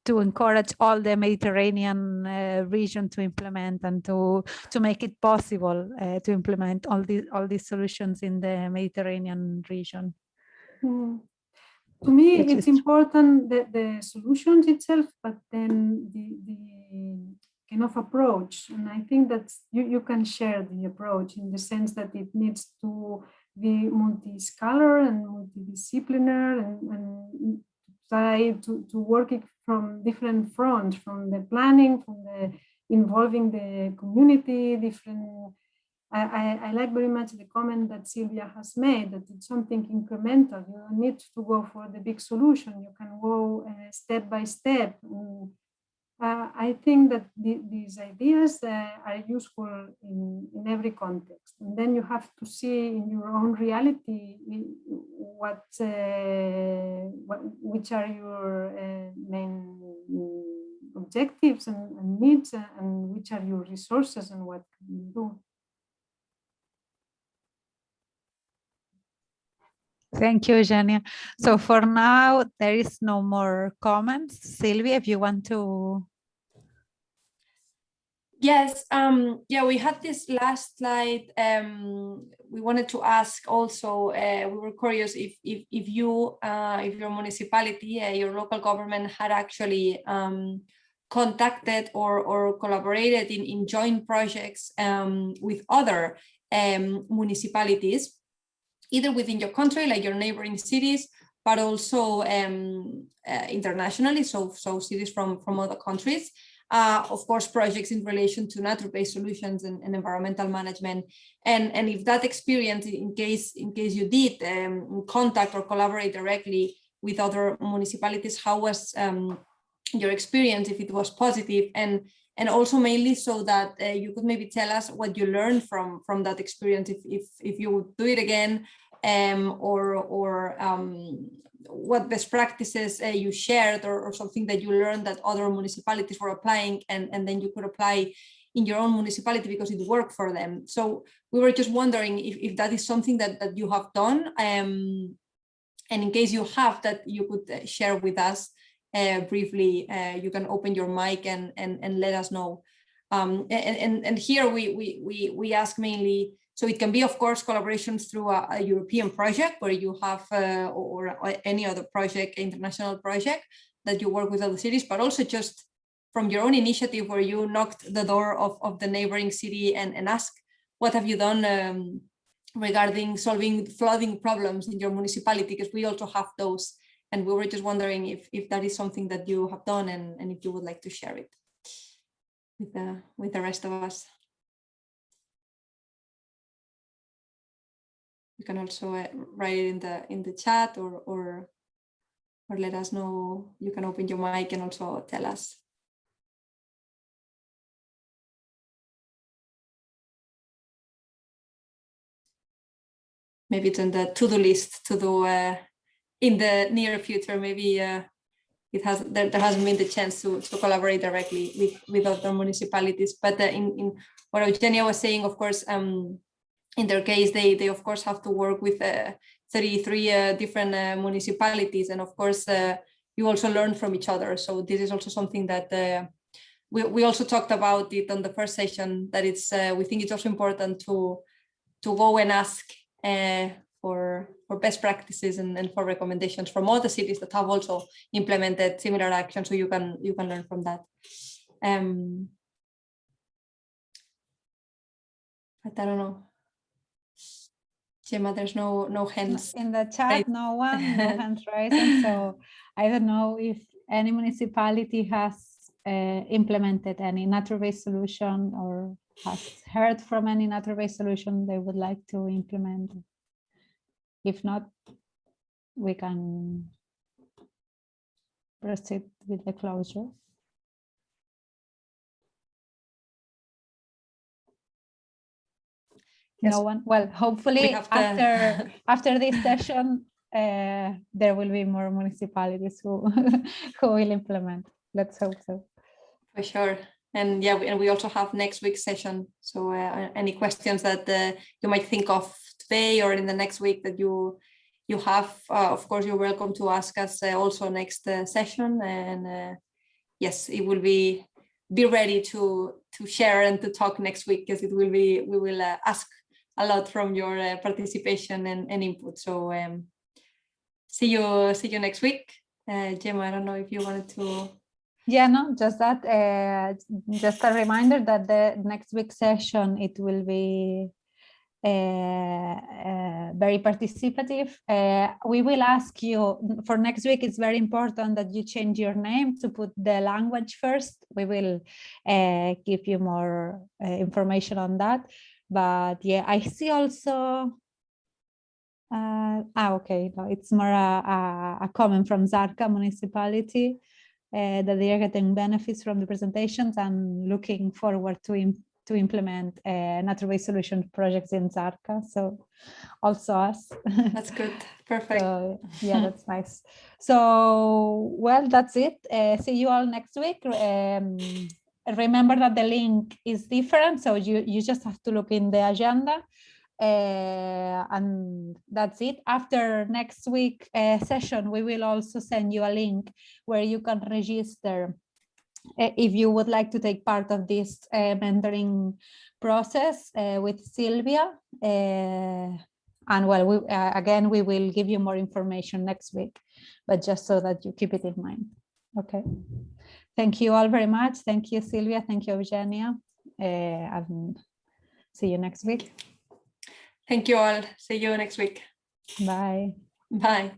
encourage all the Mediterranean region to implement and to make it possible to implement all these solutions in the Mediterranean region. To me, it's important that the solutions itself, but then the kind of approach. And I think that you can share the approach in the sense that it needs to be multi-scalar and multidisciplinary and try to work it from different fronts, from the planning, from the involving the community, different. I like very much the comment that Silvia has made, that it's something incremental. You don't need to go for the big solution. You can go step by step. I think that these ideas are useful in every context. And then you have to see in your own reality which are your main objectives and needs, and which are your resources, and what can you do? Thank you, Eugenia. So for now, there is no more comments. Sylvia, if you want to. Yes, yeah, we had this last slide. We wanted to ask also, we were curious if your municipality, your local government had actually contacted or collaborated in joint projects with other municipalities, either within your country, like your neighboring cities, but also internationally, so cities from other countries. Of course, projects in relation to nature-based solutions and environmental management. And if that experience, in case you did contact or collaborate directly with other municipalities, how was your experience, if it was positive, and also mainly so that you could maybe tell us what you learned from that experience, if you would do it again, or what best practices you shared, or something that you learned that other municipalities were applying, and then you could apply in your own municipality because it worked for them. So we were just wondering if that is something that you have done, and in case you have, that you could share with us briefly. You can open your mic and let us know. And here we ask mainly, so it can be, of course, collaborations through a European project where you have, or any other project, international project that you work with other cities, but also just from your own initiative where you knocked the door of the neighboring city and ask, what have you done regarding solving flooding problems in your municipality? Because we also have those. And we were just wondering if that is something that you have done, and if you would like to share it with the rest of us. You can also write it in the chat, or let us know. You can open your mic and also tell us. Maybe it's on the to-do list to do in the near future. Maybe there hasn't been the chance to collaborate directly with other municipalities. But in what Eugenia was saying, of course, in their case, they of course have to work with 33 different municipalities, and of course you also learn from each other. So this is also something that we also talked about it on the first session, that it's we think it's also important to go and ask for best practices and for recommendations from other cities that have also implemented similar actions, so you can learn from that. But I don't know. Gemma, there's no hands. In the chat, no hands raised. So I don't know if any municipality has implemented any nature-based solution, or has heard from any nature-based solution they would like to implement. If not, we can proceed with the closure. Yes. No one. Well, hopefully after this session, there will be more municipalities who will implement. Let's hope so. For sure. And yeah, and we also have next week's session. So any questions that you might think of today or in the next week that you have, of course, you're welcome to ask us also next session. And yes, it will be ready to share and to talk next week, because we will ask a lot from your participation and input. So see you next week. Gemma, I don't know if you wanted to. Yeah, no, just that. Just a reminder that the next week's session, it will be very participative. We will ask you for next week. It's very important that you change your name to put the language first. We will give you more information on that. But yeah, I see also. Okay, no, it's more a comment from Zarka municipality. That they are getting benefits from the presentations and looking forward to to implement nature-based solution projects in Zarqa. So also us. That's good. Perfect. So, yeah, that's nice. So, well, that's it. See you all next week. Remember that the link is different, so you just have to look in the agenda. And that's it. After next week session, we will also send you a link where you can register if you would like to take part of this mentoring process with Sylvia. And well, again, we will give you more information next week, but just so that you keep it in mind. Okay. Thank you all very much. Thank you, Sylvia. Thank you, Eugenia. And see you next week. Thank you all. See you next week. Bye. Bye.